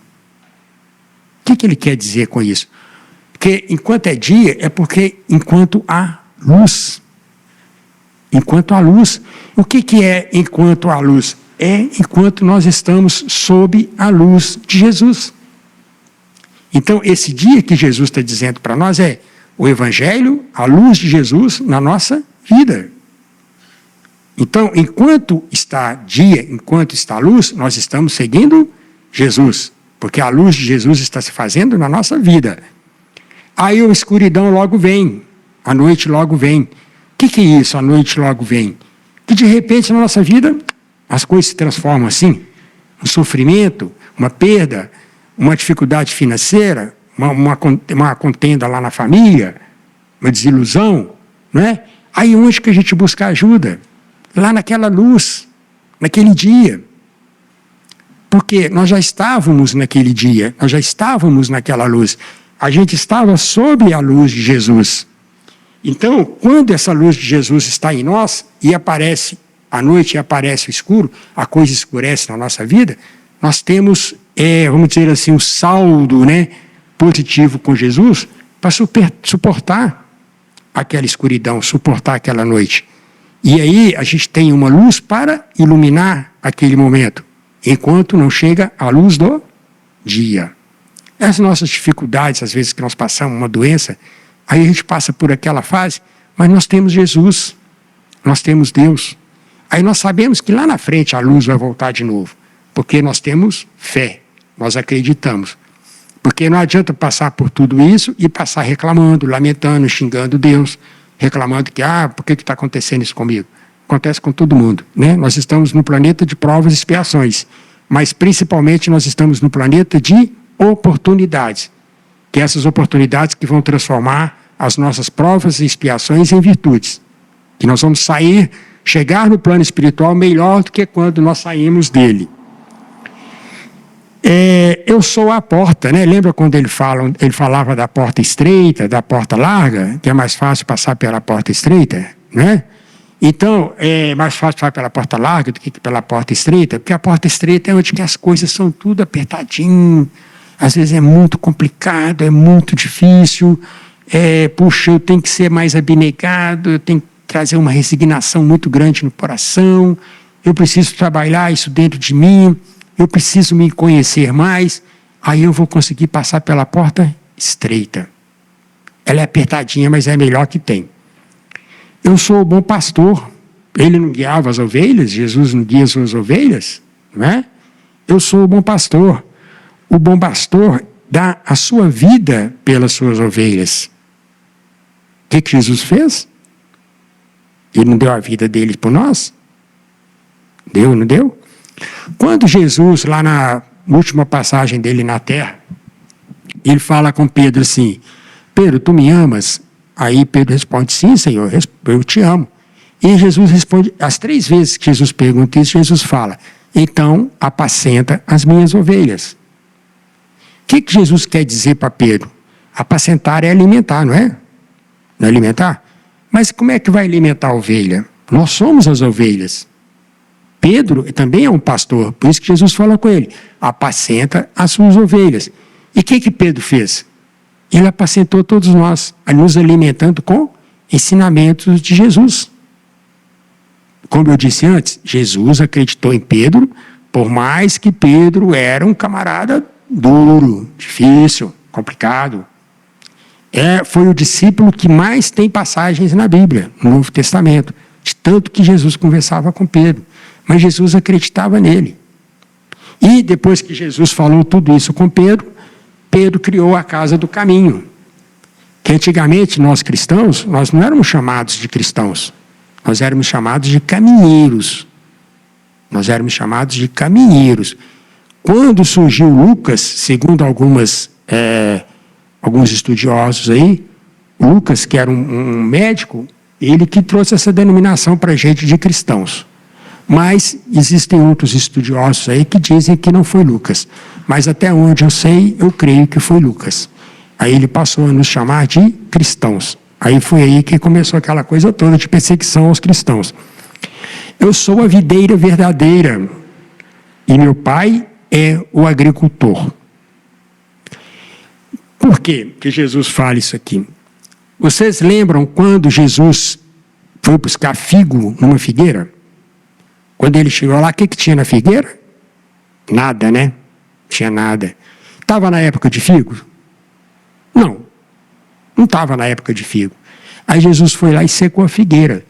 O que ele quer dizer com isso? Porque enquanto é dia, é porque enquanto há luz. Enquanto há luz. O que é enquanto há luz? É enquanto nós estamos sob a luz de Jesus. Então, esse dia que Jesus está dizendo para nós é o Evangelho, a luz de Jesus na nossa vida. Então, enquanto está dia, enquanto está luz, nós estamos seguindo Jesus, porque a luz de Jesus está se fazendo na nossa vida. Aí a escuridão logo vem, a noite logo vem. O que é isso, a noite logo vem? Que de repente na nossa vida as coisas se transformam assim, um sofrimento, uma perda, uma dificuldade financeira, uma contenda lá na família, uma desilusão, não é? Aí onde que a gente busca ajuda? Lá naquela luz, naquele dia. Porque nós já estávamos naquele dia, nós já estávamos naquela luz. A gente estava sob a luz de Jesus. Então, quando essa luz de Jesus está em nós e aparece a noite e aparece o escuro, a coisa escurece na nossa vida, nós temos, vamos dizer assim, um saldo, né, positivo com Jesus para suportar aquela escuridão, suportar aquela noite. E aí a gente tem uma luz para iluminar aquele momento, enquanto não chega a luz do dia. As nossas dificuldades, às vezes que nós passamos uma doença, aí a gente passa por aquela fase, mas nós temos Jesus, nós temos Deus. Aí nós sabemos que lá na frente a luz vai voltar de novo, porque nós temos fé, nós acreditamos. Porque não adianta passar por tudo isso e passar reclamando, lamentando, xingando Deus, reclamando que, por que está acontecendo isso comigo? Acontece com todo mundo, né? Nós estamos no planeta de provas e expiações, mas principalmente nós estamos no planeta de oportunidades, que essas oportunidades que vão transformar as nossas provas e expiações em virtudes, que nós vamos chegar no plano espiritual melhor do que quando nós saímos dele. Eu sou a porta, né? Lembra quando ele falava da porta estreita, da porta larga, que é mais fácil passar pela porta estreita, né? Então, é mais fácil passar pela porta larga do que pela porta estreita, porque a porta estreita é onde que as coisas são tudo apertadinho, às vezes é muito complicado, é muito difícil, puxa, eu tenho que ser mais abnegado, eu tenho que trazer uma resignação muito grande no coração, eu preciso trabalhar isso dentro de mim, eu preciso me conhecer mais, aí eu vou conseguir passar pela porta estreita. Ela é apertadinha, mas é a melhor que tem. Eu sou o bom pastor. Ele não guiava as ovelhas, Jesus não guia as suas ovelhas, não é? Eu sou o bom pastor. O bom pastor dá a sua vida pelas suas ovelhas. O que Jesus fez? Ele não deu a vida dele por nós? Deu, não deu? Quando Jesus, lá na última passagem dele na terra, ele fala com Pedro assim, Pedro, tu me amas? Aí Pedro responde, sim, Senhor, eu te amo. E Jesus responde, as 3 vezes que Jesus pergunta isso, Jesus fala, então apacenta as minhas ovelhas. O que Jesus quer dizer para Pedro? Apacentar é alimentar, não é? Não é alimentar? Mas como é que vai alimentar a ovelha? Nós somos as ovelhas. Pedro também é um pastor, por isso que Jesus fala com ele, apacenta as suas ovelhas. E o que Pedro fez? Ele apacentou todos nós, nos alimentando com ensinamentos de Jesus. Como eu disse antes, Jesus acreditou em Pedro, por mais que Pedro era um camarada duro, difícil, complicado. Foi o discípulo que mais tem passagens na Bíblia, no Novo Testamento, de tanto que Jesus conversava com Pedro. Mas Jesus acreditava nele. E depois que Jesus falou tudo isso com Pedro, Pedro criou a Casa do Caminho. Que antigamente nós cristãos, nós não éramos chamados de cristãos. Nós éramos chamados de caminheiros. Nós éramos chamados de caminheiros. Quando surgiu Lucas, segundo alguns estudiosos aí, Lucas, que era um médico, ele que trouxe essa denominação para a gente de cristãos. Mas existem outros estudiosos aí que dizem que não foi Lucas. Mas até onde eu sei, eu creio que foi Lucas. Aí ele passou a nos chamar de cristãos. Aí foi aí que começou aquela coisa toda de perseguição aos cristãos. Eu sou a videira verdadeira e meu pai é o agricultor. Por quê que Jesus fala isso aqui? Vocês lembram quando Jesus foi buscar figo numa figueira? Quando ele chegou lá, o que tinha na figueira? Nada, né? Não tinha nada. Estava na época de figo? Não estava na época de figo. Aí Jesus foi lá e secou a figueira.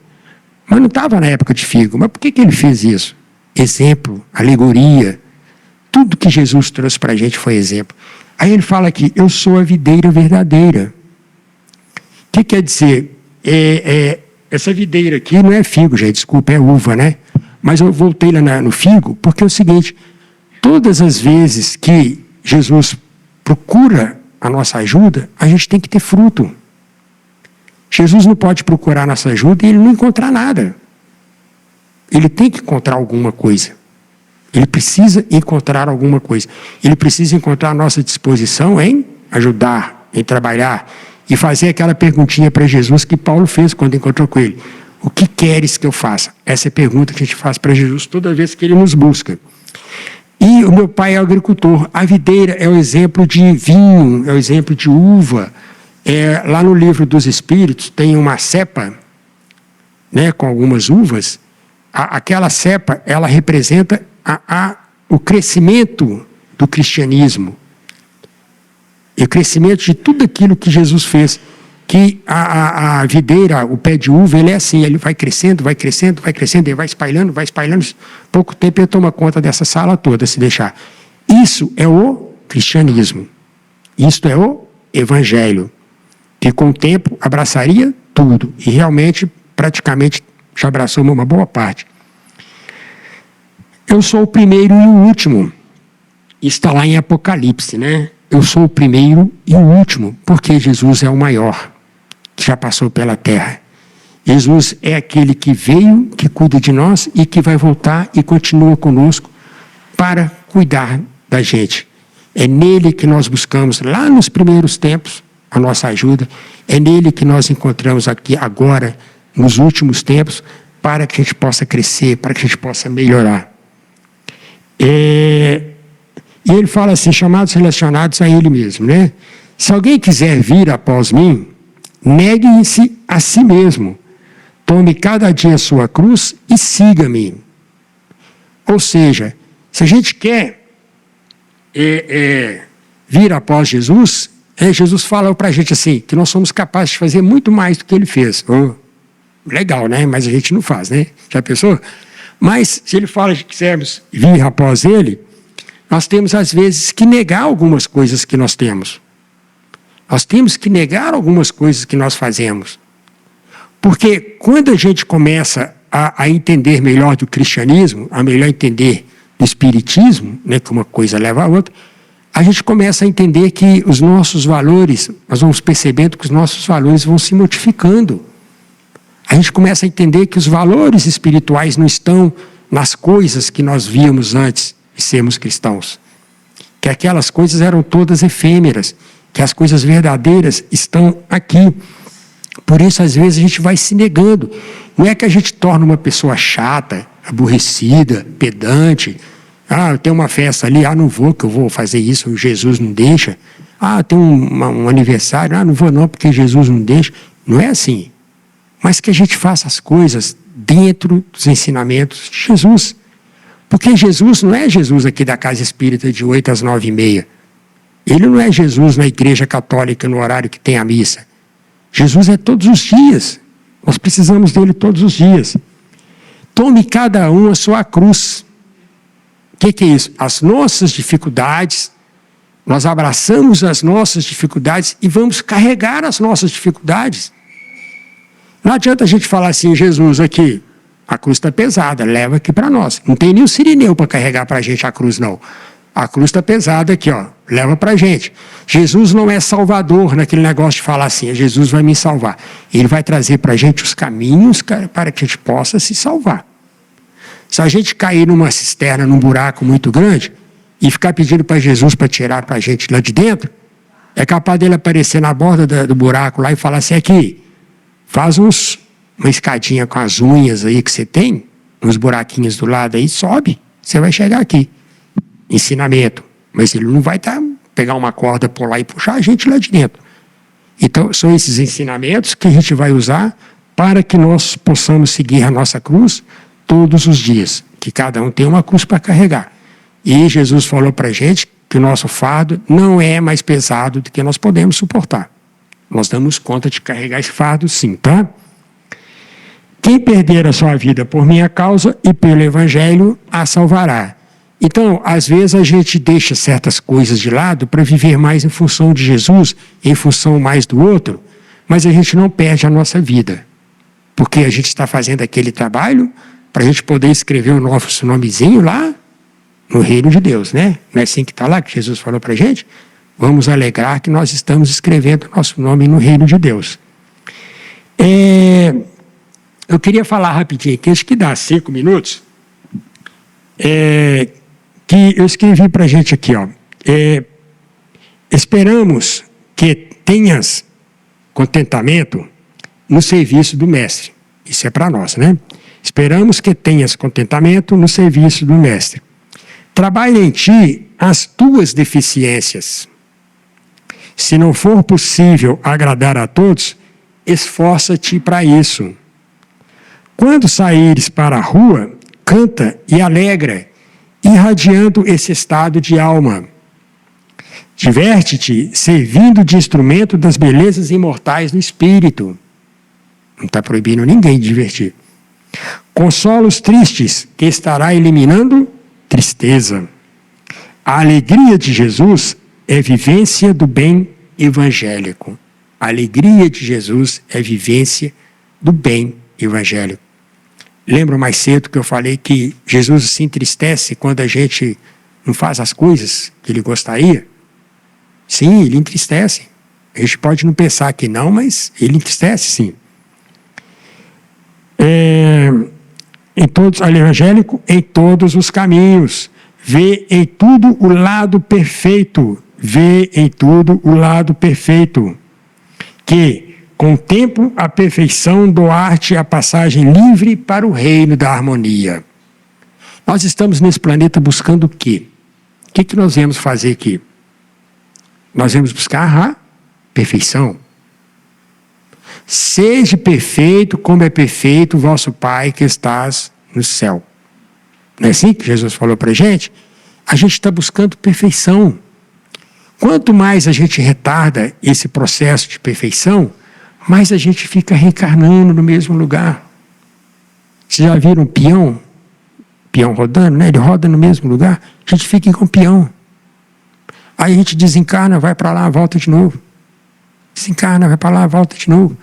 Mas não estava na época de figo. Mas por que ele fez isso? Exemplo, alegoria. Tudo que Jesus trouxe para a gente foi exemplo. Aí ele fala aqui, eu sou a videira verdadeira. O que quer dizer? Essa videira aqui não é figo, gente, desculpa, é uva, né? Mas eu voltei lá no figo, porque é o seguinte, todas as vezes que Jesus procura a nossa ajuda, a gente tem que ter fruto. Jesus não pode procurar a nossa ajuda e ele não encontrar nada. Ele tem que encontrar alguma coisa. Ele precisa encontrar alguma coisa. Ele precisa encontrar a nossa disposição em ajudar, em trabalhar, e fazer aquela perguntinha para Jesus que Paulo fez quando encontrou com ele. O que queres que eu faça? Essa é a pergunta que a gente faz para Jesus toda vez que ele nos busca. E o meu pai é o agricultor. A videira é o exemplo de vinho, é o exemplo de uva. Lá no livro dos Espíritos tem uma cepa, né, com algumas uvas. Aquela cepa, ela representa o crescimento do cristianismo. E o crescimento de tudo aquilo que Jesus fez. Que a videira, o pé de uva, ele é assim, ele vai crescendo, vai crescendo, vai crescendo, ele vai espalhando, vai espalhando. Pouco tempo ele toma conta dessa sala toda, se deixar. Isso é o cristianismo. Isso é o evangelho. Que com o tempo abraçaria tudo. E realmente, praticamente, já abraçou uma boa parte. Eu sou o primeiro e o último. Isso está lá em Apocalipse, né? Eu sou o primeiro e o último, porque Jesus é o maior, que já passou pela terra. Jesus é aquele que veio, que cuida de nós e que vai voltar e continua conosco para cuidar da gente. É nele que nós buscamos, lá nos primeiros tempos, a nossa ajuda. É nele que nós encontramos aqui agora, nos últimos tempos, para que a gente possa crescer, para que a gente possa melhorar. E ele fala assim, chamados relacionados a ele mesmo, né? Se alguém quiser vir após mim, negue-se a si mesmo. Tome cada dia a sua cruz e siga-me. Ou seja, se a gente quer vir após Jesus, Jesus fala para a gente assim, que nós somos capazes de fazer muito mais do que ele fez. Legal, né? Mas a gente não faz, né? Já pensou? Mas se ele fala que quisermos vir após ele, nós temos, às vezes, que negar algumas coisas que nós temos. Nós temos que negar algumas coisas que nós fazemos. Porque quando a gente começa a entender melhor do cristianismo, a melhor entender do espiritismo, né, que uma coisa leva a outra, a gente começa a entender que os nossos valores, nós vamos percebendo que os nossos valores vão se modificando. A gente começa a entender que os valores espirituais não estão nas coisas que nós víamos antes de sermos cristãos. Que aquelas coisas eram todas efêmeras, que as coisas verdadeiras estão aqui. Por isso, às vezes, a gente vai se negando. Não é que a gente torna uma pessoa chata, aborrecida, pedante, Ah, tem uma festa ali, não vou, que eu vou fazer isso, Jesus não deixa. Ah, tem um aniversário, não vou não, porque Jesus não deixa. Não é assim. Mas que a gente faça as coisas dentro dos ensinamentos de Jesus. Porque Jesus não é Jesus aqui da Casa Espírita de 8 às 9h30. Ele não é Jesus na Igreja Católica no horário que tem a missa. Jesus é todos os dias. Nós precisamos dele todos os dias. Tome cada um a sua cruz. O que é isso? As nossas dificuldades, nós abraçamos as nossas dificuldades e vamos carregar as nossas dificuldades. Não adianta a gente falar assim, Jesus, aqui, a cruz está pesada, leva aqui para nós. Não tem nem o sirineu para carregar para a gente a cruz, não. A cruz está pesada aqui, ó, leva para a gente. Jesus não é salvador naquele negócio de falar assim, Jesus vai me salvar. Ele vai trazer para a gente os caminhos para que a gente possa se salvar. Se a gente cair numa cisterna, num buraco muito grande, e ficar pedindo para Jesus para tirar para a gente lá de dentro, é capaz dele aparecer na borda do buraco lá e falar assim, aqui, faz uma escadinha com as unhas aí que você tem, uns buraquinhos do lado aí, sobe, você vai chegar aqui. Ensinamento. Mas ele não vai pegar uma corda por lá e puxar a gente lá de dentro. Então, são esses ensinamentos que a gente vai usar para que nós possamos seguir a nossa cruz todos os dias. Que cada um tem uma cruz para carregar. E Jesus falou para a gente que o nosso fardo não é mais pesado do que nós podemos suportar. Nós damos conta de carregar esse fardo sim, tá? Quem perder a sua vida por minha causa e pelo Evangelho, a salvará. Então, às vezes a gente deixa certas coisas de lado para viver mais em função de Jesus, em função mais do outro, mas a gente não perde a nossa vida. Porque a gente está fazendo aquele trabalho para a gente poder escrever o nosso nomezinho lá no reino de Deus, né? Não é assim que está lá, que Jesus falou para a gente? Vamos alegrar que nós estamos escrevendo o nosso nome no reino de Deus. Eu queria falar rapidinho aqui, acho que dá 5 minutos, que eu escrevi para a gente aqui, ó. Esperamos que tenhas contentamento no serviço do Mestre. Isso é para nós, né? Esperamos que tenhas contentamento no serviço do Mestre. Trabalhe em ti as tuas deficiências. Se não for possível agradar a todos, esforça-te para isso. Quando saíres para a rua, canta e alegra, irradiando esse estado de alma. Diverte-te servindo de instrumento das belezas imortais do espírito. Não está proibindo ninguém de divertir. Consola os tristes, que estará eliminando tristeza. A alegria de Jesus é vivência do bem evangélico. A alegria de Jesus é vivência do bem evangélico. Lembro mais cedo que eu falei que Jesus se entristece quando a gente não faz as coisas que ele gostaria? Sim, ele entristece. A gente pode não pensar que não, mas ele entristece, sim. Em todos, evangélico, em todos os caminhos. Vê em tudo o lado perfeito. Vê em tudo o lado perfeito. Que, com o tempo, a perfeição doar-te a passagem livre para o reino da harmonia. Nós estamos nesse planeta buscando o quê? O que nós viemos fazer aqui? Nós viemos buscar a perfeição. Seja perfeito como é perfeito o vosso Pai que estás no céu. Não é assim que Jesus falou para a gente? A gente está buscando perfeição. Quanto mais a gente retarda esse processo de perfeição, mais a gente fica reencarnando no mesmo lugar. Vocês já viram um peão? Peão rodando, né? Ele roda no mesmo lugar. A gente fica com o peão. Aí a gente desencarna, vai para lá, volta de novo. Desencarna, vai para lá, volta de novo.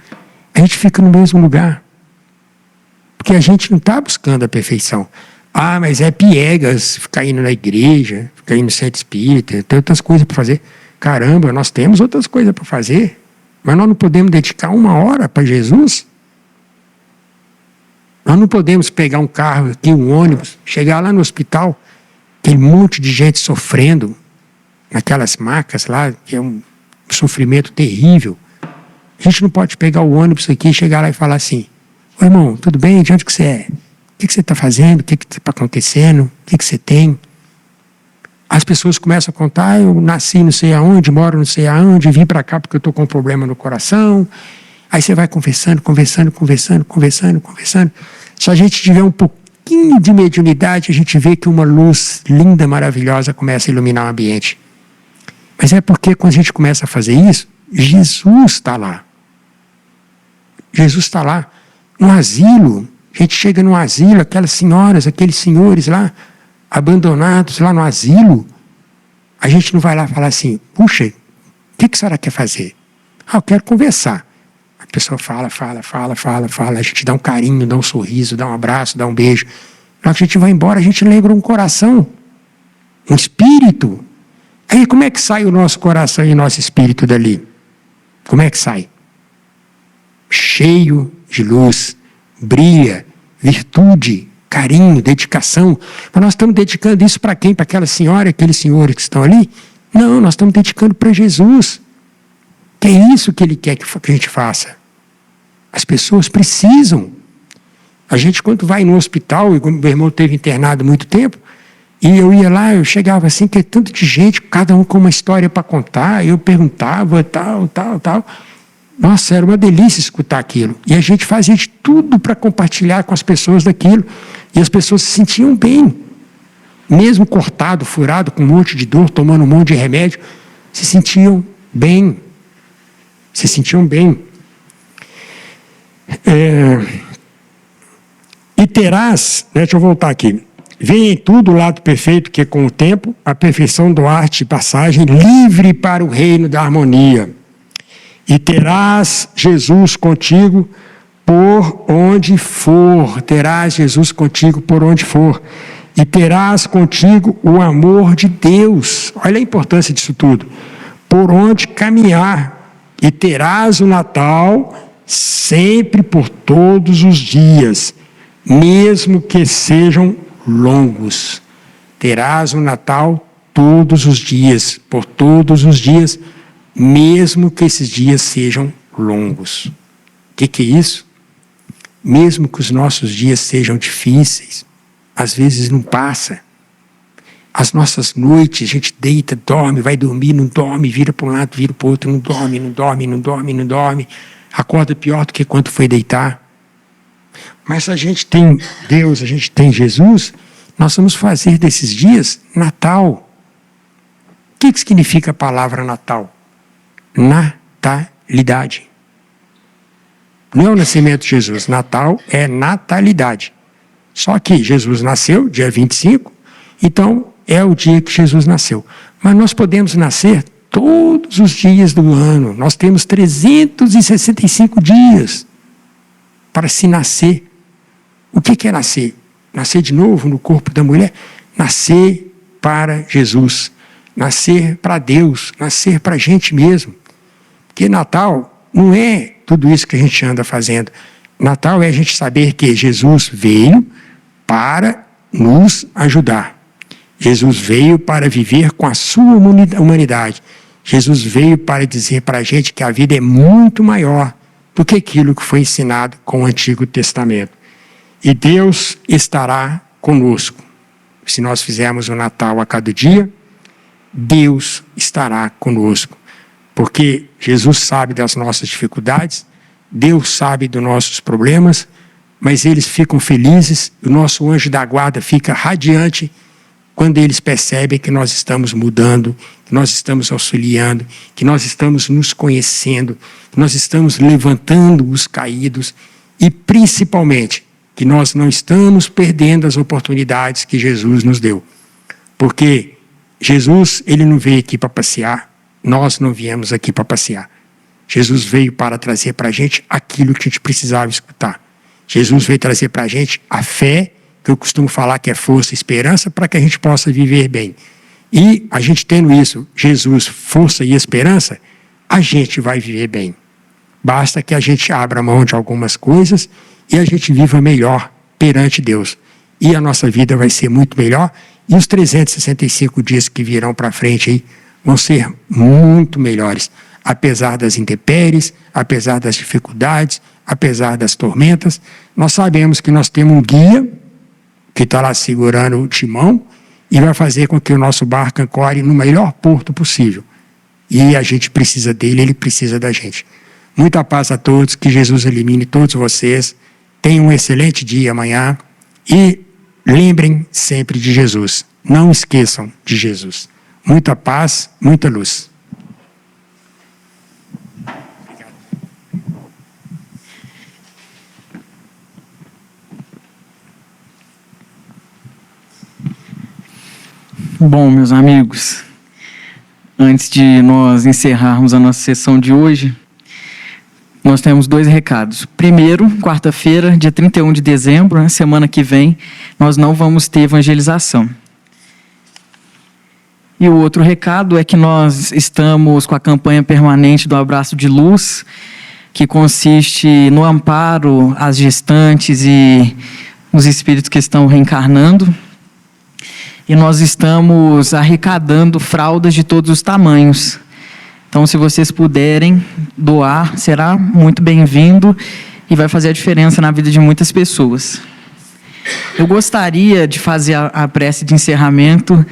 A gente fica no mesmo lugar. Porque a gente não está buscando a perfeição. Ah, mas é piegas ficar indo na igreja, ficar indo no centro espírita, tem outras coisas para fazer. Caramba, nós temos outras coisas para fazer, mas nós não podemos dedicar 1 hora para Jesus? Nós não podemos pegar um carro aqui, um ônibus, chegar lá no hospital, tem um monte de gente sofrendo, naquelas macas lá, que é um sofrimento terrível. A gente não pode pegar o ônibus aqui e chegar lá e falar assim: ô irmão, tudo bem? De onde que você é? O que você está fazendo? O que está acontecendo? O que você tem? As pessoas começam a contar, eu nasci não sei aonde, moro não sei aonde, vim para cá porque eu estou com um problema no coração. Aí você vai conversando. Se a gente tiver um pouquinho de mediunidade, a gente vê que uma luz linda, maravilhosa começa a iluminar o ambiente. Mas é porque quando a gente começa a fazer isso, Jesus está lá. Jesus está lá. No asilo, a gente chega no asilo, aquelas senhoras, aqueles senhores lá, abandonados lá no asilo, a gente não vai lá falar assim, puxa, o que a senhora quer fazer? Eu quero conversar. A pessoa fala, a gente dá um carinho, dá um sorriso, dá um abraço, dá um beijo. Na hora que a gente vai embora, a gente lembra um coração, um espírito. Aí como é que sai o nosso coração e o nosso espírito dali? Como é que sai? Cheio de luz, brilha, virtude, carinho, dedicação. Mas nós estamos dedicando isso para quem? Para aquela senhora, aqueles senhores que estão ali? Não, nós estamos dedicando para Jesus. Que é isso que Ele quer que a gente faça. As pessoas precisam. A gente, quando vai no hospital, e como meu irmão teve internado muito tempo, e eu ia lá, eu chegava assim, que é tanto de gente, cada um com uma história para contar, eu perguntava, tal. Nossa, era uma delícia escutar aquilo. E a gente fazia de tudo para compartilhar com as pessoas daquilo. E as pessoas se sentiam bem. Mesmo cortado, furado, com um monte de dor, tomando um monte de remédio, se sentiam bem. E terás, deixa eu voltar aqui. Vem em tudo o lado perfeito, que com o tempo, a perfeição do arte e passagem livre para o reino da harmonia. E terás Jesus contigo por onde for. Terás Jesus contigo por onde for. E terás contigo o amor de Deus. Olha a importância disso tudo. Por onde caminhar. E terás o Natal sempre por todos os dias, mesmo que sejam longos. Terás o Natal todos os dias, por todos os dias, mesmo que esses dias sejam longos. O que é isso? Mesmo que os nossos dias sejam difíceis, às vezes não passa. As nossas noites, a gente deita, dorme, vai dormir, não dorme, vira para um lado, vira para o outro, não dorme. Acorda pior do que quando foi deitar. Mas se a gente tem Deus, a gente tem Jesus, nós vamos fazer desses dias Natal. O que significa a palavra Natal? Natalidade. Não é o nascimento de Jesus. Natal é natalidade. Só que Jesus nasceu dia 25, então é o dia que Jesus nasceu. Mas nós podemos nascer todos os dias do ano. Nós temos 365 dias para se nascer. O que é nascer? Nascer de novo no corpo da mulher? Nascer para Jesus. Nascer para Deus. Nascer para a gente mesmo. Porque Natal não é tudo isso que a gente anda fazendo. Natal é a gente saber que Jesus veio para nos ajudar. Jesus veio para viver com a sua humanidade. Jesus veio para dizer para a gente que a vida é muito maior do que aquilo que foi ensinado com o Antigo Testamento. E Deus estará conosco. Se nós fizermos o Natal a cada dia, Deus estará conosco. Porque Jesus sabe das nossas dificuldades, Deus sabe dos nossos problemas, mas eles ficam felizes, o nosso anjo da guarda fica radiante quando eles percebem que nós estamos mudando, que nós estamos auxiliando, que nós estamos nos conhecendo, que nós estamos levantando os caídos e, principalmente, que nós não estamos perdendo as oportunidades que Jesus nos deu. Porque Jesus, ele não veio aqui para passear, nós não viemos aqui para passear. Jesus veio para trazer para a gente aquilo que a gente precisava escutar. Jesus veio trazer para a gente a fé, que eu costumo falar que é força e esperança, para que a gente possa viver bem. E a gente tendo isso, Jesus, força e esperança, a gente vai viver bem. Basta que a gente abra mão de algumas coisas e a gente viva melhor perante Deus. E a nossa vida vai ser muito melhor, e os 365 dias que virão para frente aí vão ser muito melhores, apesar das intempéries, apesar das dificuldades, apesar das tormentas. Nós sabemos que nós temos um guia que está lá segurando o timão, e vai fazer com que o nosso barco ancore no melhor porto possível. E a gente precisa dele, ele precisa da gente. Muita paz a todos, que Jesus elimine todos vocês. Tenham um excelente dia amanhã e lembrem sempre de Jesus. Não esqueçam de Jesus. Muita paz, muita luz. Bom, meus amigos, antes de nós encerrarmos a nossa sessão de hoje, nós temos 2 recados. Primeiro, quarta-feira, dia 31 de dezembro, semana que vem, nós não vamos ter evangelização. E o outro recado é que nós estamos com a campanha permanente do Abraço de Luz, que consiste no amparo às gestantes e os espíritos que estão reencarnando. E nós estamos arrecadando fraldas de todos os tamanhos. Então, se vocês puderem doar, será muito bem-vindo e vai fazer a diferença na vida de muitas pessoas. Eu gostaria de fazer a prece de encerramento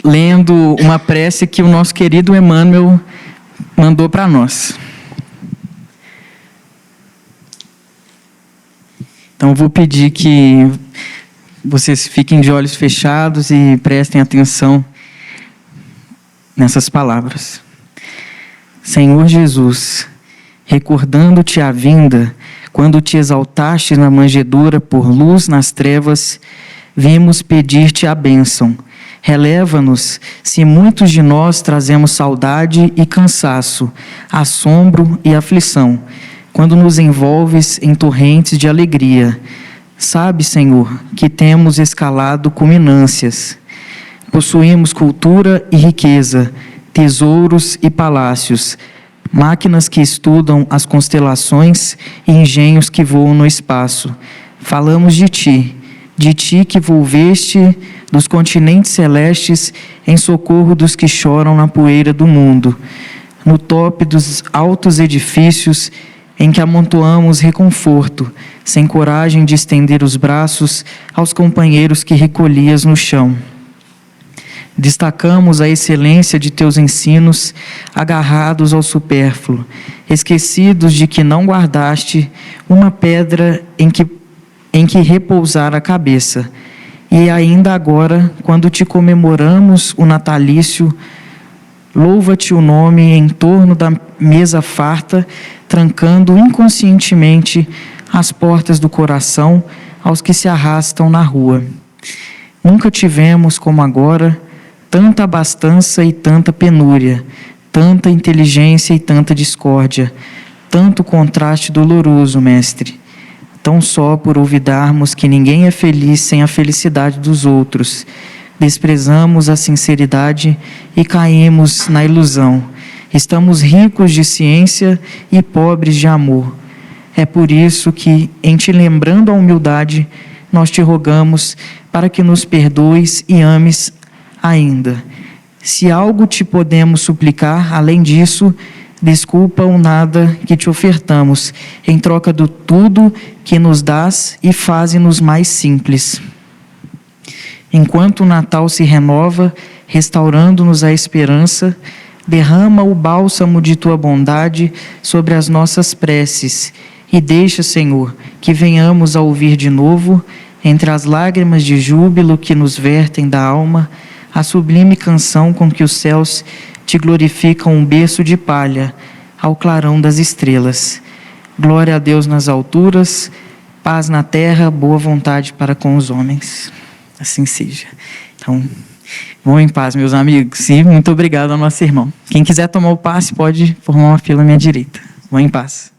lendo uma prece que o nosso querido Emmanuel mandou para nós. Então, eu vou pedir que vocês fiquem de olhos fechados e prestem atenção nessas palavras. Senhor Jesus, recordando-te a vinda, quando te exaltaste na manjedoura por luz nas trevas, vimos pedir-te a bênção. Releva-nos, se muitos de nós trazemos saudade e cansaço, assombro e aflição, quando nos envolves em torrentes de alegria. Sabe, Senhor, que temos escalado culminâncias. Possuímos cultura e riqueza, tesouros e palácios, máquinas que estudam as constelações e engenhos que voam no espaço. Falamos de ti que volveste dos continentes celestes em socorro dos que choram na poeira do mundo, no tope dos altos edifícios em que amontoamos reconforto, sem coragem de estender os braços aos companheiros que recolhias no chão. Destacamos a excelência de teus ensinos, agarrados ao supérfluo, esquecidos de que não guardaste uma pedra em que repousar a cabeça. E ainda agora, quando te comemoramos o natalício, louva-te o nome em torno da mesa farta, trancando inconscientemente as portas do coração aos que se arrastam na rua. Nunca tivemos, como agora, tanta abastança e tanta penúria, tanta inteligência e tanta discórdia, tanto contraste doloroso, mestre. Tão só por olvidarmos que ninguém é feliz sem a felicidade dos outros, desprezamos a sinceridade e caímos na ilusão. Estamos ricos de ciência e pobres de amor. É por isso que, em te lembrando a humildade, nós te rogamos para que nos perdoes e ames ainda. Se algo te podemos suplicar, além disso, desculpa o nada que te ofertamos, em troca do tudo que nos dás e faze-nos mais simples. Enquanto o Natal se renova, restaurando-nos a esperança, derrama o bálsamo de tua bondade sobre as nossas preces e deixa, Senhor, que venhamos a ouvir de novo, entre as lágrimas de júbilo que nos vertem da alma, a sublime canção com que os céus te glorificam um berço de palha ao clarão das estrelas. Glória a Deus nas alturas, paz na terra, boa vontade para com os homens. Assim seja. Então, vão em paz, meus amigos, e muito obrigado ao nosso irmão. Quem quiser tomar o passe pode formar uma fila à minha direita. Vão em paz.